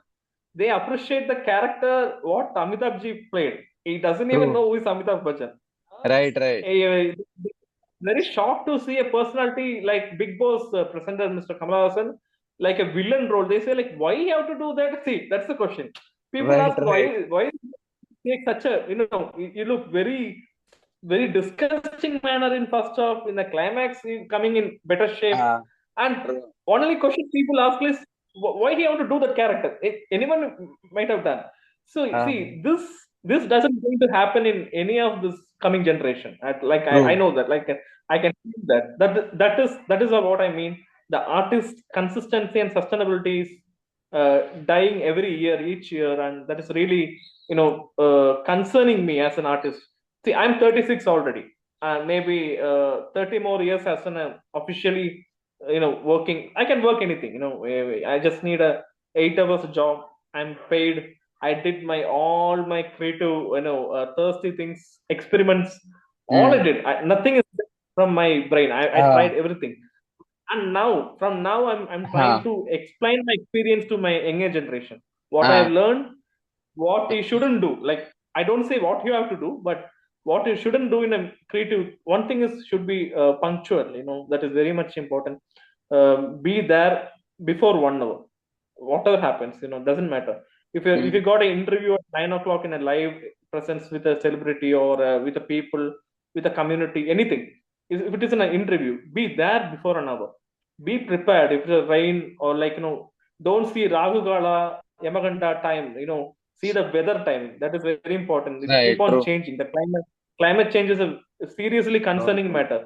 they appreciate the character what Amitabh Ji played. He doesn't even true. know who is Amitabh Bachchan. Right, right. Eh, Very shocked to see a personality like Big Boss presenter Mr. Kamal Hassan like a villain role. They say like, why you have to do that? See, that's the question. People Right, ask right. why take such a you look very disgusting manner in first half. In the climax, you coming in better shape. Ah, And true. only question people ask is why he have to do that character? Anyone might have done. So Ah, see, this doesn't going to happen in any of this coming generation. I true. know that. Like I can feel that. That is what I mean. The artist consistency and sustainability is dying every year, each year, and that is really concerning me as an artist. See, I'm 36 already, and maybe 30 more years as an officially working. I can work anything. I just need a 8 hours job. I'm paid. I did my all my creative thirsty things, experiments, all I Mm. did. Nothing is from my brain. I tried Ah, everything, and now from now I'm trying huh. to explain my experience to my younger generation, what I have Ah, learned, what you shouldn't do. Like I don't say what you have to do, but what you shouldn't do in a creative. One thing is should be punctual. That is very much important. Be there before 1 hour. Whatever happens, doesn't matter. If you mm. got an interview at 9 o'clock in a live presence with a celebrity or with a people, with a community, anything. If it is an interview, be there before an hour. Be prepared. If it's rain or don't see Rahu Gala, Yamaganda time. See the weather time. That is very important. It keep Right, on true. changing. The climate change is a seriously True, concerning true. matter.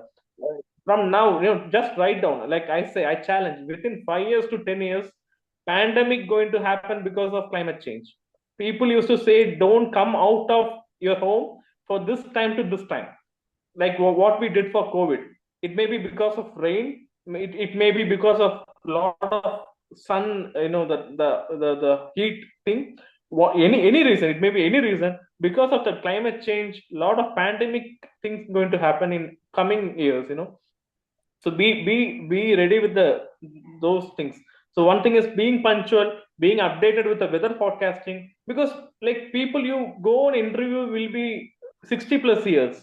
From now, just write down. Like I say, I challenge within 5 years to 10 years, pandemic going to happen because of climate change. People used to say, don't come out of your home for this time to this time, like what we did for COVID. It may be because of rain. It may be because of lot of sun. The heat thing. Any reason. It may be any reason because of the climate change. Lot of pandemic things going to happen in coming years. So be ready with those things. So one thing is being punctual, being updated with the weather forecasting, because like people you go on interview will be 60 plus years,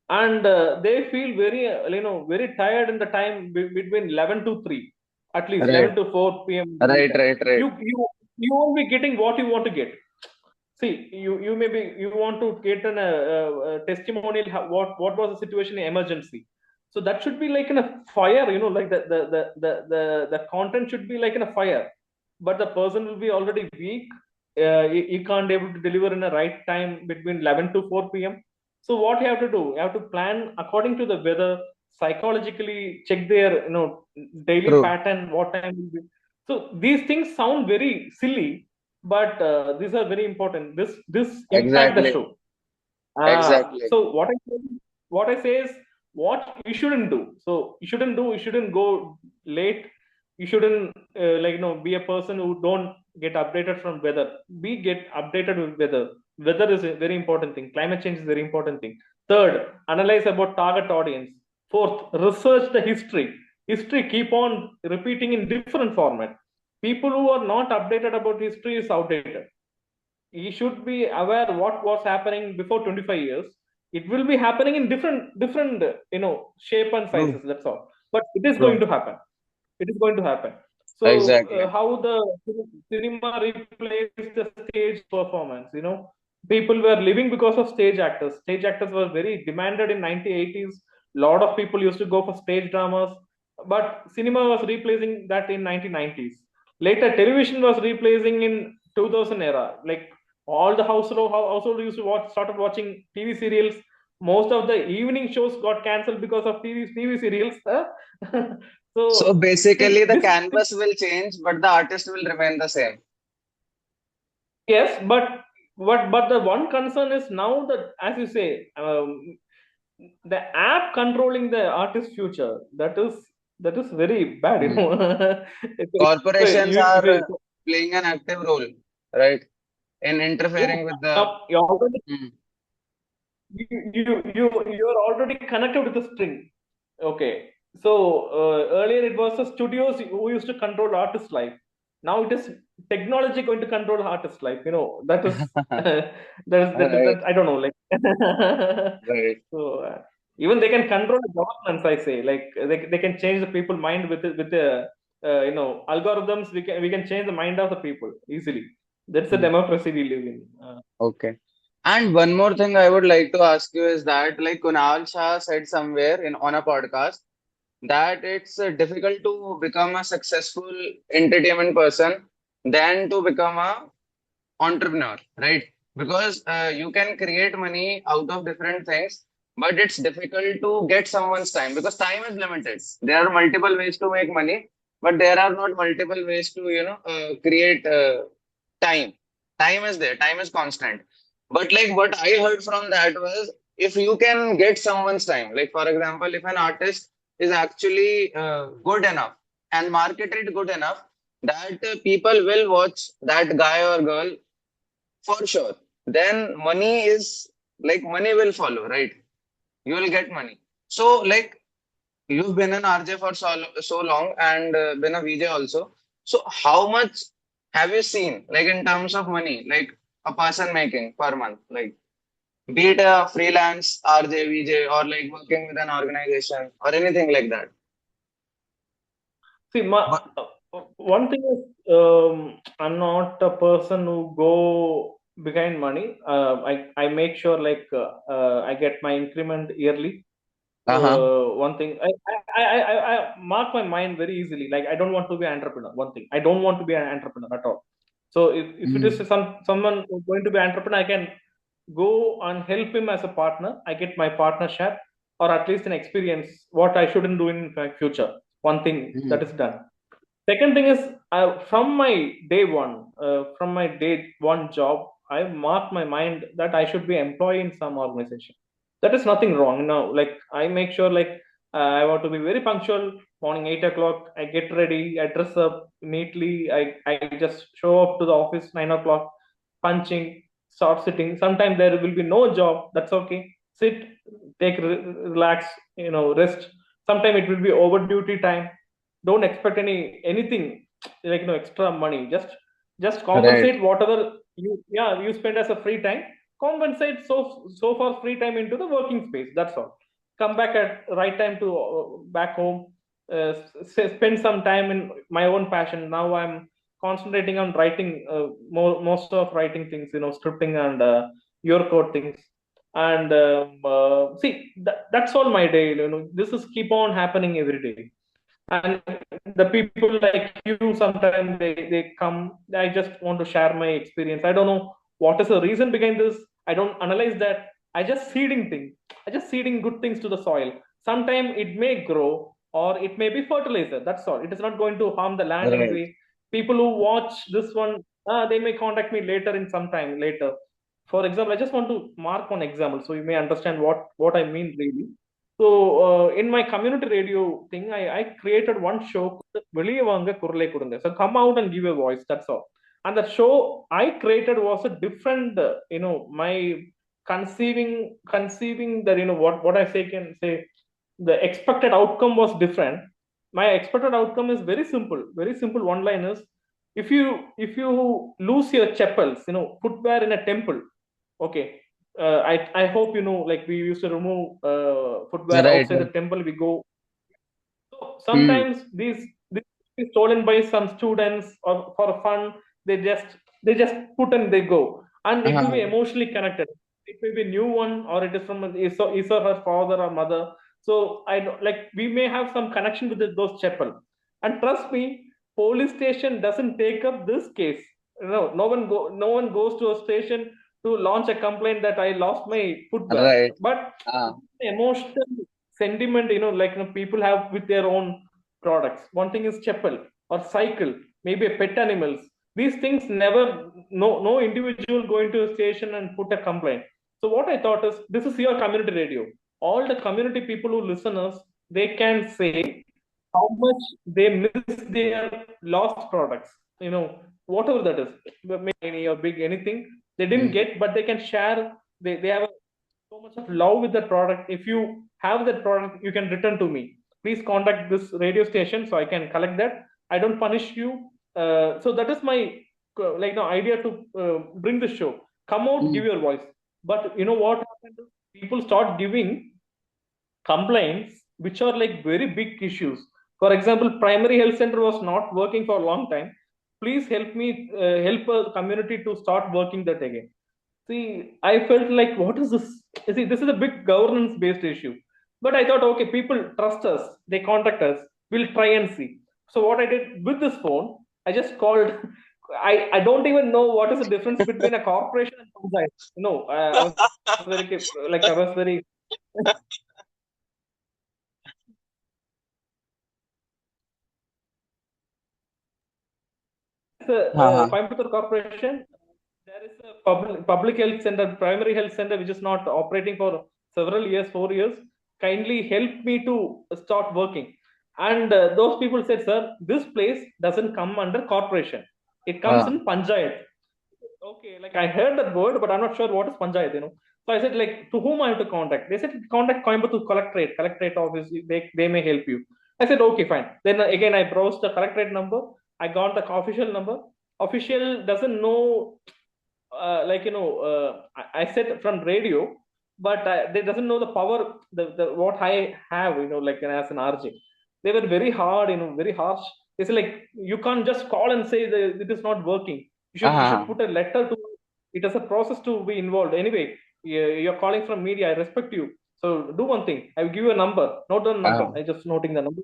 and they feel very tired in the time between 11 to 3, at least Right, 11 to 4 p.m. right, right, right. you you you won't be getting what you want to get. See, you maybe you want to get a testimonial. What was the situation in emergency? So that should be like in a fire, like the content should be like in a fire, but the person will be already weak. He can't able to deliver in the right time between 11 to 4 p.m. So what you have to do, you have to plan according to the weather, psychologically check their daily True. pattern, what time will be. So these things sound very silly, but these are very important. This impact the Exactly. show. Exactly. So what I say is what you shouldn't do. So you shouldn't go late. You shouldn't be a person who don't get updated from weather. Be get updated with weather. Weather is a very important thing. Climate change is a very important thing. Third, analyze about target audience. Fourth, research the history. History keep on repeating in different format. People who are not updated about history is outdated. He should be aware what was happening before 25 years. It will be happening in different shape and True. sizes, that's all, but it is going True. to happen. It is going to happen. So Exactly. how the cinema replaced the stage performance, people were living because of stage actors were very demanded in 1980s. Lot of people used to go for stage dramas, but cinema was replacing that in 1990s. Later television was replacing in 2000 era. Like all the household used to started watching TV serials. Most of the evening shows got cancelled because of TV serials. So So basically, see the this canvas will change, but the artist will remain the same. yes, but the one concern is now that, as you say, the app controlling the artist's future. That is very bad. Hmm. If Corporations you if are you playing an active role, right, in yeah, interfering with the. now you're already Hmm. you're already connected with the string. Okay, so earlier it was the studios who used to control artist life. Now it is technology going to control artist life. That is that Right, I don't know, like right. so even they can control the governments. I say, like they can change the people mind with the algorithms. We can change the mind of the people easily. That's the Hmm. democracy we live in. Okay. And one more thing I would like to ask you is that, like Kunal Shah said somewhere in on a podcast, that it's difficult to become a successful entertainment person than to become a entrepreneur, right? Because you can create money out of different things, but it's difficult to get someone's time because time is limited. There are multiple ways to make money, but there are not multiple ways to, create time. Time is there, time is constant. But like what I heard from that was if you can get someone's time, like for example, if an artist is actually good enough and marketed good enough, that people will watch that guy or girl for sure. Then money is like money will follow, right? You will get money. So like you've been an RJ for so long and been a VJ also. So how much have you seen like in terms of money, like a person making per month, like be it a freelance RJ, VJ, or like working with an organization or anything like that? See, But one thing is, I'm not a person who go behind money. I make sure like I get my increment yearly. uh-huh. One thing I mark my mind very easily. Like I don't want to be an entrepreneur. One thing, I don't want to be an entrepreneur at all. So if it is Mm. someone who's going to be an entrepreneur, I can go and help him as a partner. I get my partner share or at least an experience what I shouldn't do in my future. One thing that Mm. is done. Second thing is, from my day one job, I marked my mind that I should be employee in some organization. That is nothing wrong. Like I make sure, like I want to be very punctual. Morning 8 o'clock, I get ready, I dress up neatly. I just show up to the office 9 o'clock, punching, start sitting. Sometimes there will be no job. That's okay. Sit, relax, rest. Sometimes it will be over duty time. Don't expect anything like extra money. Just Right. compensate whatever you spend as a free time. Compensate so far free time into the working space. That's all. Come back at right time to back home. Spend some time in my own passion. Now I'm concentrating on writing most of writing things, scripting and your code things. And see, that's all my day. This is keep on happening every day. And the people like you, sometimes they come, I just want to share my experience. I don't know what is the reason behind this. I don't analyze that. I just seeding good things to the soil. Sometimes it may grow, or it may be fertilizer. That's all. It is not going to harm the land Right. anyway. People who watch this one, they may contact me later, in some time later. For example, I just want to mark one example so you may understand what I mean really. So, in my community radio thing, I created one show called Veliya Vaanga Kurale Kudunga. So, come out and give a voice. That's all. And that show I created was a different, my conceiving that, what I say can say, the expected outcome was different. My expected outcome is very simple. Very simple. One line is, if you lose your chapels, footwear in a temple. Okay, I hope like we used to remove footwear Right. outside the temple. We go. So Hmm. sometimes these is stolen by some students, or for fun. They just they just put and they go, and it will be Uh-huh. emotionally connected. It may be a new one, or it is from is or her father or mother. So like we may have some connection with those chapel. And trust me, police station doesn't take up this case. No one goes to a station to launch a complaint that I lost my footwear. Right. But Uh, emotional sentiment, like people have with their own products. One thing is chapel or cycle, maybe a pet animals. These things never, no individual going to a station and put a complaint. So what I thought is, this is your community radio. All the community people who listen us, they can say how much they miss their lost products, whatever that is, maybe or big anything they didn't hmm. get, but they can share. They have so much of love with that product. If you have that product, you can return to me. Please contact this radio station so I can collect that. I don't punish you. So that is my idea to bring the show. Come out, Hmm. give your voice. But you know what happened? People start giving complaints which are like very big issues. For example, primary health center was not working for a long time. Please help me, help a community to start working that again. See, I felt like, what is this? See, this is a big governance based issue. But I thought, okay, people trust us, they contact us, we'll try and see. So what I did with this phone, I just called. I don't even know what is the difference between a corporation and panchayat. I was very I was very Uh-huh. Coimbatore Corporation, there is a public health center, primary health center, which is not operating for several years, 4 years. Kindly help me to start working. And those people said, sir, this place doesn't come under corporation. It comes Uh, in panchayat. Okay, like I heard that word,. But I'm not sure what is panchayat. So I said, like, to whom I have to contact? They said, contact Coimbatore collectorate office. They may help you. I said, okay, fine. Then again, I browsed the collectorate number. I got the official number. Official doesn't know, I said from radio, but they doesn't know the power, the what I have, like as an RJ. They were very hard, very harsh. They said, like, you can't just call and say that it is not working. You should uh-huh. put a letter to. It is a process to be involved. Anyway, you're calling from media. I respect you. So do one thing. I will give you a number. Note down number. Uh-huh. I just noting the number.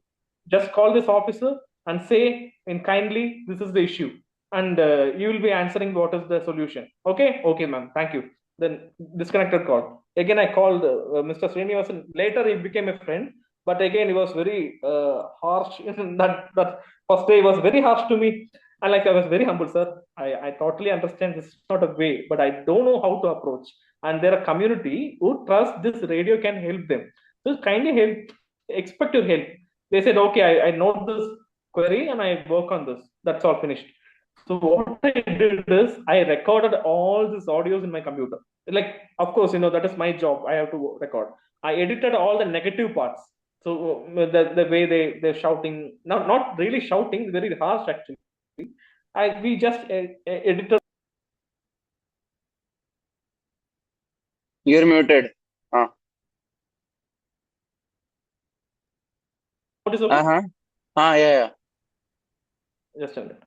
Just call this officer and say in kindly, this is the issue, and you will be answering what is the solution. Okay, okay, ma'am. Thank you. Then disconnected call. Again, I called Mr. Srinivasan. Later, he became a friend, but again, he was very harsh. That first day was very harsh to me. And like I was very humble, sir. I totally understand this is not a way, but I don't know how to approach. And there are community who trust this radio can help them. So kindly help, expect your help. They said, okay, I note this query and I work on this. That's all finished. So what I did is I recorded all these audios in my computer. Like, of course, that is my job. I have to record. I edited all the negative parts. So the way they're shouting, not really shouting, very harsh actually. We just edited. You're muted. Uh, What is okay? uh-huh. Ah, yeah, yeah. Just a minute.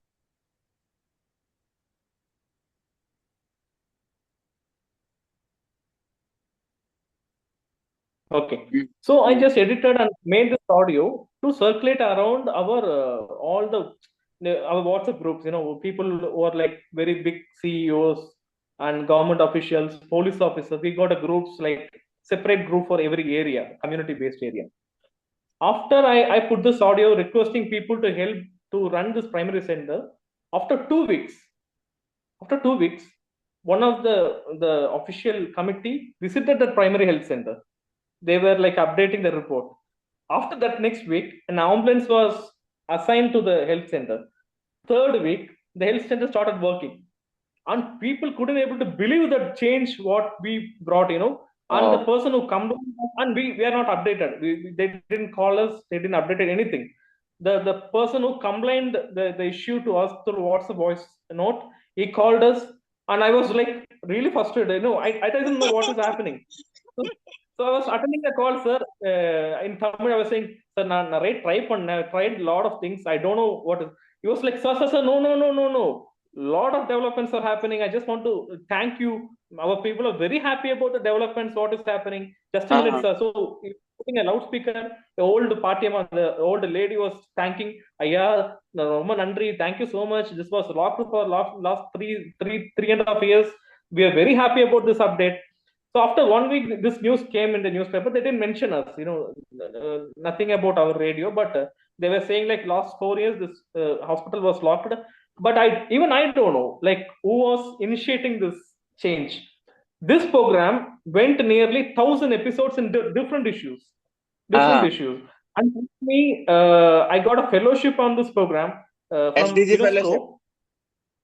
Okay. Mm, So I mm. just edited and made this audio to circulate around our all our WhatsApp groups. People who are like very big CEOs and government officials, police officers. We got a groups like separate group for every area, community-based area. After I put this audio requesting people to help to run this primary center, after 2 weeks, after 2 weeks, one of the official committee visited the primary health center. They were like updating the report. After that, next week, an ambulance was assigned to the health center. Third week, the health center started working, and people couldn't able to believe that change what we brought. And the Oh, person who come down, and we are not updated. They didn't call us. They didn't update anything. The person who complained the issue to us through WhatsApp voice note, he called us, and I was like really frustrated. I didn't know what is happening. So I was attending the call, sir. In Tamil, I was saying, sir, I tried a lot of things. I don't know what is. He was like, sir, no, no, no, no, no. Lot of developments are happening. I just want to thank you. Our people are very happy about the developments. What is happening? Just a minute, uh-huh. sir. So putting a loudspeaker, the old party, the old lady was thanking. Aya, Roman Andri, thank you so much. This was locked for last three and a half years. We are very happy about this update. So after 1 week, this news came in the newspaper. They didn't mention us, nothing about our radio, but they were saying like last 4 years this hospital was locked. But I don't know like who was initiating this change. This program went nearly 1,000 episodes in different issues, different Uh-huh. issues. And me, I got a fellowship on this program from SDG fellowship. UNESCO,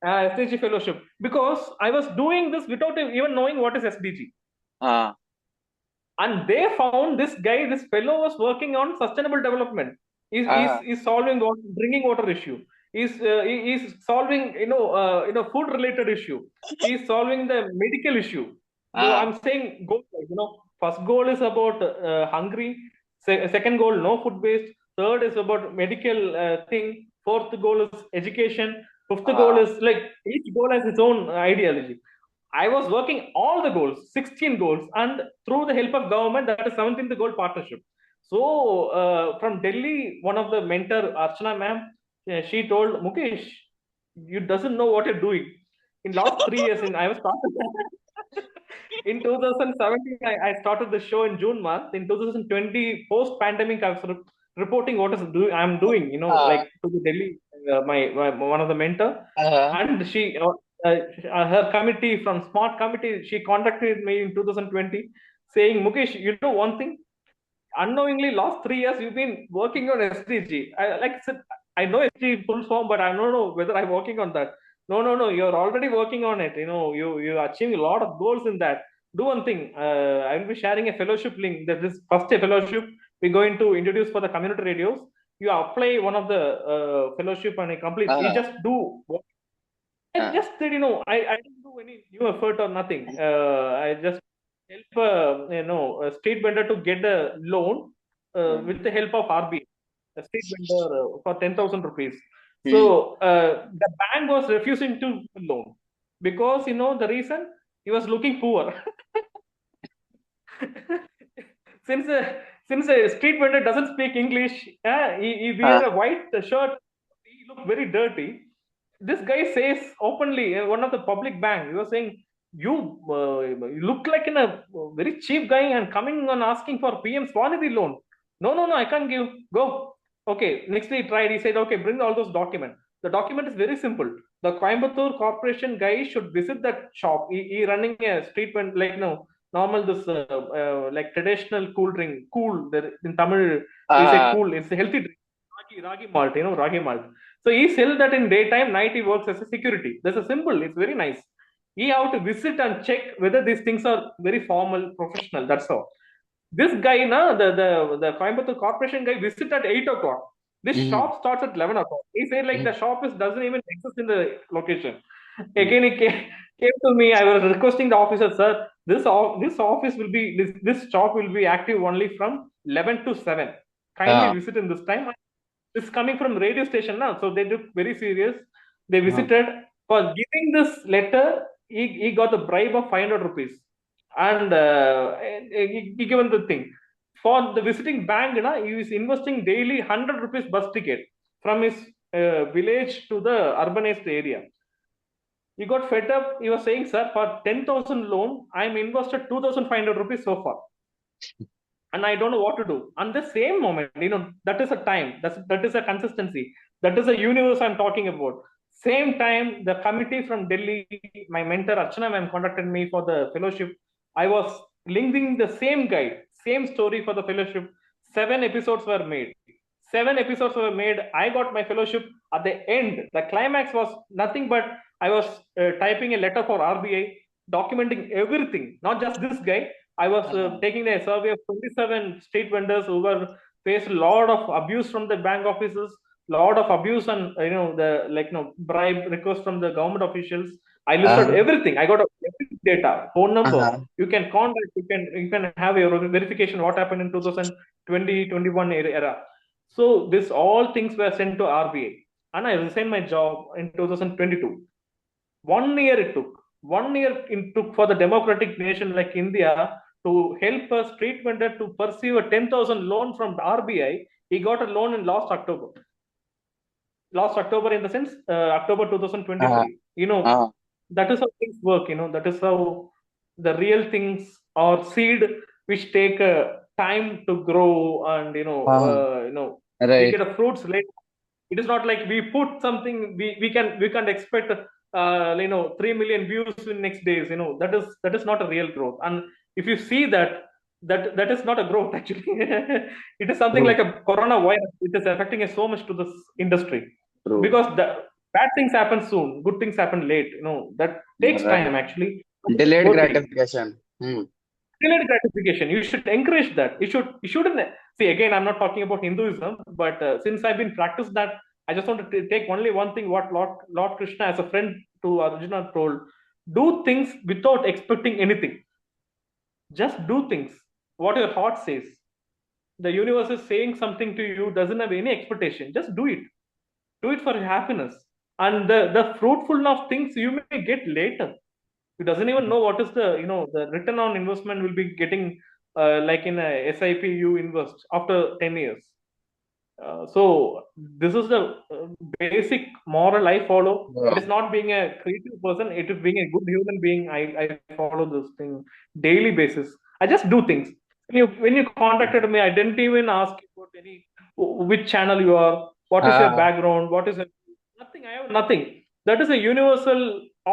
SDG fellowship, because I was doing this without even knowing what is SDG. Uh, And they found this guy, this fellow was working on sustainable development. uh, He's solving drinking water issue. He's solving food related issue. He's solving the medical issue. So uh, I'm saying goal, first goal is about hungry. Second goal, no food waste. Third is about medical thing. Fourth goal is education. Fifth goal uh, is like each goal has its own ideology. I was working all the goals, 16 goals, and through the help of government, that is 17th goal partnership. So from Delhi, one of the mentor, Archana ma'am, she told Mukesh, you doesn't know what you're doing. In last 3 years, I was started in 2017. I started the show in June month. In 2020, post pandemic, I was reporting what I'm doing. uh, Like to the Delhi, my one of the mentor, uh, and her committee from smart committee, she contacted me in 2020 saying, Mukesh, you know one thing, unknowingly last 3 years you've been working on SDG. Like I said, I know SDG full form, but I don't know whether I'm working on that. No, no, no, you're already working on it. You achieving a lot of goals in that. Do one thing. I will be sharing a fellowship link. That is first a fellowship we're going to introduce for the community radios. You apply one of the fellowship and you complete. You uh, just do. I uh, just said, I didn't do any new effort or nothing. I just help, a street vendor to get a loan mm, with the help of RBI, a street vendor for 10,000 rupees. mm, So the bank was refusing to loan because, the reason he was looking poor. since a, since a street vendor doesn't speak English, he wear uh, a white shirt, he looked very dirty. This guy says openly, one of the public bank, he was saying, you look like in a very cheap guy and coming and asking for PM Swanidhi loan. No, no, no, I can't give. Go. Okay. Next day he tried. He said, okay, bring all those documents. The document is very simple. The Coimbatore Corporation guy should visit that shop. He running a street vendor, like no normal this like traditional cool drink, cool. In Tamil we say uh, cool. It's a healthy drink. Ragi malt, ragi malt. So he sell that in daytime, night he works as a security. That's a simple. It's very nice. He have to visit and check whether these things are very formal, professional. That's all. This guy, the Coimbatore Corporation guy, visit at 8 o'clock. This mm, shop starts at 11 o'clock. He said like the mm, shop doesn't even exist in the location. mm, Again, he came to me. I was requesting the officer, sir, this office will be this shop will be active only from 11 to 7. Kindly uh, visit in this time. This coming from radio station now, so they took very serious. They uh, visited for giving this letter. He got the bribe of 500 rupees, and he given the thing. For the visiting bank, he is investing daily 100 rupees bus ticket from his village to the urbanized area. He got fed up. He was saying, "Sir, for 10,000 loan, I'm invested 2,500 rupees so far, and I don't know what to do." And the same moment, that is a time. That is a consistency. That is a universe I'm talking about. Same time, the committee from Delhi, my mentor Archana ma'am contacted me for the fellowship. I was linking the same guide, same story for the fellowship. 7 episodes were made. 7 episodes were made. I got my fellowship. At the end, the climax was nothing but I was typing a letter for RBI, documenting everything, not just this guy. I was Uh-huh. taking a survey of 27 street vendors who were faced a lot of abuse from the bank offices, lot of abuse and the bribe requests from the government officials. I listed Uh-huh. everything. I got every data, phone number. Uh-huh. You can contact. You can have your verification. What happened in 2020 21 era. So this all things were sent to RBI, and I resigned my job in 2022. 1 year it took. 1 year it took for the democratic nation like India to help a street vendor to pursue a 10,000 loan from the RBI. He got a loan in last October. Last October, in the sense, October Uh-huh. 2023. Uh-huh. That is how things work. That is how the real things or seed which take time to grow, and Uh-huh. we Right. get a fruits later. It is not like we put something, we can't expect 3 million views in next days. That is not a real growth. And if you see that is not a growth actually. It is something True. like a coronavirus. It is affecting us so much to this industry, True. because the bad things happen soon, good things happen late. That takes Right. time actually. It's Delayed working. gratification. Hmm. Delayed gratification, you should encourage that. You shouldn't see. Again, I'm not talking about Hinduism, but since I've been practiced that, I just want to take only one thing, what Lord Krishna as a friend to Arjuna told: do things without expecting anything. Just do things what your heart says. The universe is saying something to you, doesn't have any expectation. Just do it for your happiness. And the fruitfulness of things you may get later. You doesn't even know what is the return on investment will be getting, like in a SIP you invest after 10 years. So this is the basic moral I follow. It Yeah. is not being a creative person, it is being a good human being. I follow this thing daily basis. I just do things. When you contacted me, I didn't even ask you about any which channel you are, what is your Uh, background, what is it. Nothing. I have nothing. That is a universal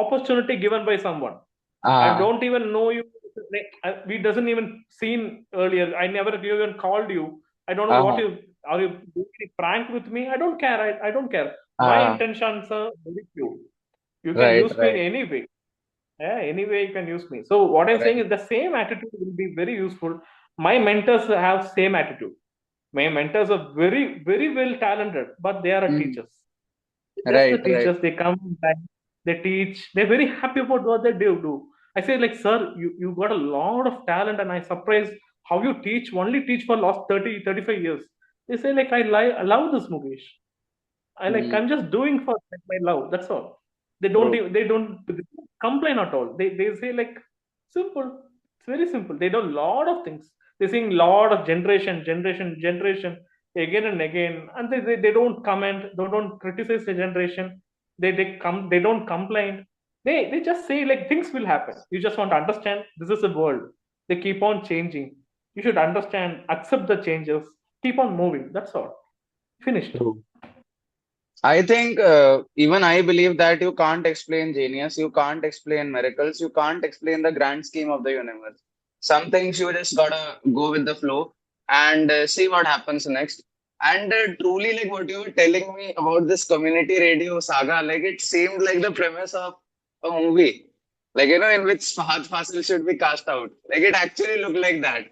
opportunity given by someone. I uh, don't even know you. We doesn't even seen earlier. I never even called you. I don't know what uh, you are. You doing a prank with me? I don't care. I don't care. My uh, intentions are very pure. You can right, use me in right, any way. Yeah, any way you can use me. So what I'm saying right. is the same attitude will be very useful. My mentors have same attitude. My mentors are very, very well talented, but they are Hmm. teachers. Just the Right, right. teachers, they come back, they teach, they're very happy about what they do. I say, like, sir, you got a lot of talent, and I surprised how you teach, only teach for last 30, 35 years. They say, like, I love this, Mukesh. Hmm. I'm just doing for my love. That's all. True. They don't complain at all. They say like simple. It's very simple. They do a lot of things. They sing lot of generation again and again, and they don't comment. They don't criticize the generation. They don't complain. They just say like things will happen. You just want to understand. This is the world. They keep on changing. You should understand, accept the changes, keep on moving. That's all. Finished. True. I think even I believe that you can't explain genius, you can't explain miracles, you can't explain the grand scheme of the universe. Some things you just gotta go with the flow and see what happens next. And truly, like what you were telling me about this community radio saga, like it seemed like the premise of a movie, like in which Fahad Fasil should be cast out. Like it actually looked like that.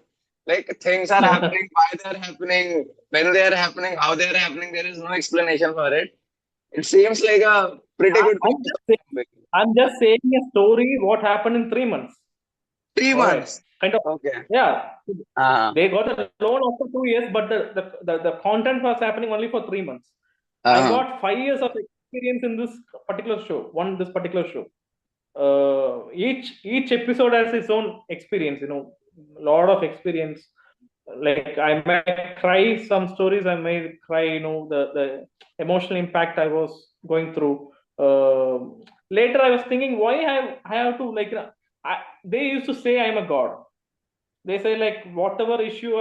Like things are happening, why they are happening, when they are happening, how they are happening. There is no explanation for it. It seems like a pretty good I'm premise just of saying, movie. I'm just saying a story what happened in 3 months. Three All right, months. kind of. Okay. Yeah, Uh, they got a loan after 2 years, but the content was happening only for 3 months. I uh, got 5 years of experience in this particular show. This particular show. Each episode has its own experience. Lot of experience. Like I may cry some stories, I may cry, the emotional impact I was going through. Later, I was thinking, why I have to like, they used to say I'm a god. They say like whatever issue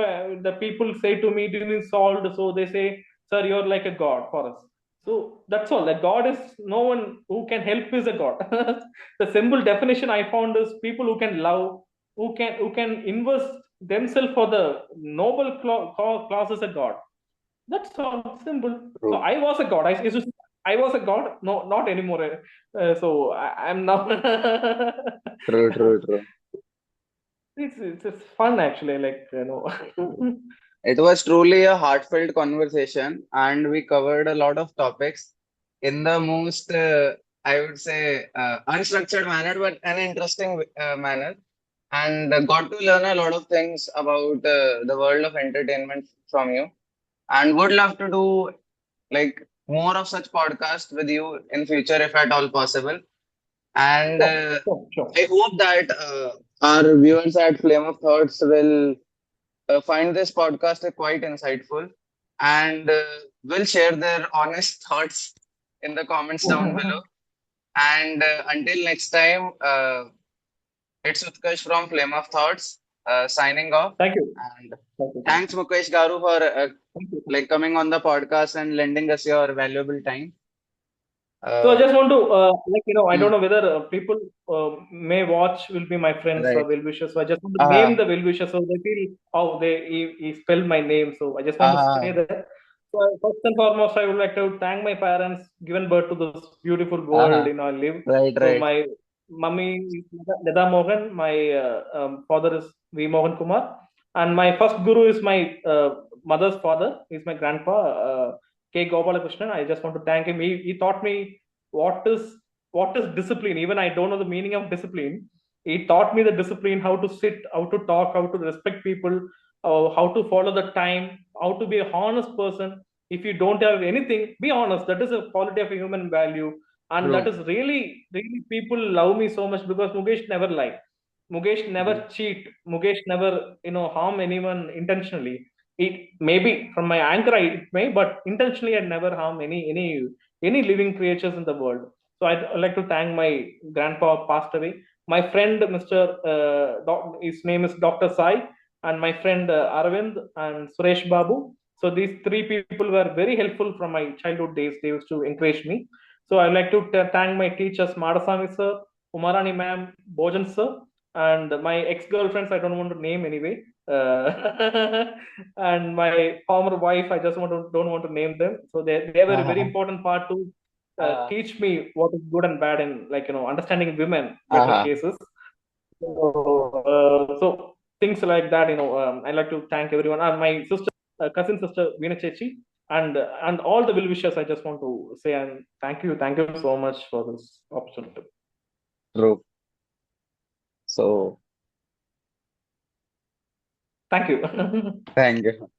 the people say to me didn't solved, so they say, sir, you're like a god for us. So that's all. Like god is no one who can help is a god. The simple definition I found is people who can love, who can invest themselves for the noble cause is a god. That's all simple. So True, I was a god. I was a god. No, not anymore. So I'm now. true, true, true. It's fun actually. Like It was truly a heartfelt conversation, and we covered a lot of topics in the most, I would say, unstructured manner, but an interesting manner, and got to learn a lot of things about the world of entertainment from you. And would love to do like more of such podcasts with you in future, if at all possible. And sure, sure, sure. I hope that our viewers at Flame of Thoughts will find this podcast quite insightful and will share their honest thoughts in the comments down below. And until next time, it's Utkarsh from Flame of Thoughts signing off. Thank you. And Thank you. Thank thanks, Mukesh Garu, for you. like coming on the podcast and lending us your valuable time. So I Uh, just want to like I don't hmm, know whether people may watch will be my friends or right. well wishers. So I just want to name Uh, the well wishers so they feel how he spelled my name. So I just want to say uh, that. So first and foremost, I would like to thank my parents, given birth to this beautiful world uh, I live. right, So right. my mummy is Nida Mohan, my father is V Mohan Kumar, and my first guru is my mother's father. He's my grandpa. K. Gopalakrishnan. I just want to thank him. He taught me what is what is discipline. Even I don't know the meaning of discipline. He taught me the discipline, how to sit, how to talk, how to respect people, how to follow the time, how to be a honest person. If you don't have anything, be honest. That is a quality of a human value. And that True. is really really people love me so much because Mukesh never lied. Mukesh never Mhm. cheat. Mukesh never harm anyone intentionally. It maybe from my anger it may, but intentionally I never harm any living creatures in the world. So I'd like to thank my grandpa passed away. My friend, Mr. His name is Dr. Sai, and my friend Arvind and Suresh Babu. So these three people were very helpful from my childhood days. They used to encourage me. So I'd like to thank my teachers, Madasami sir, Umarani ma'am, Bojan sir, and my ex-girlfriends. I don't want to name anyway. And my former wife, I just don't want to name them. So they were a very Uh-huh. important part to Uh-huh. teach me what is good and bad in like understanding women better Uh-huh. cases. So things like that. I like to thank everyone. And my sister, cousin sister Veena Chechi, and all the well wishers. I just want to say and thank you so much for this opportunity. True. So, Thank you. thank you.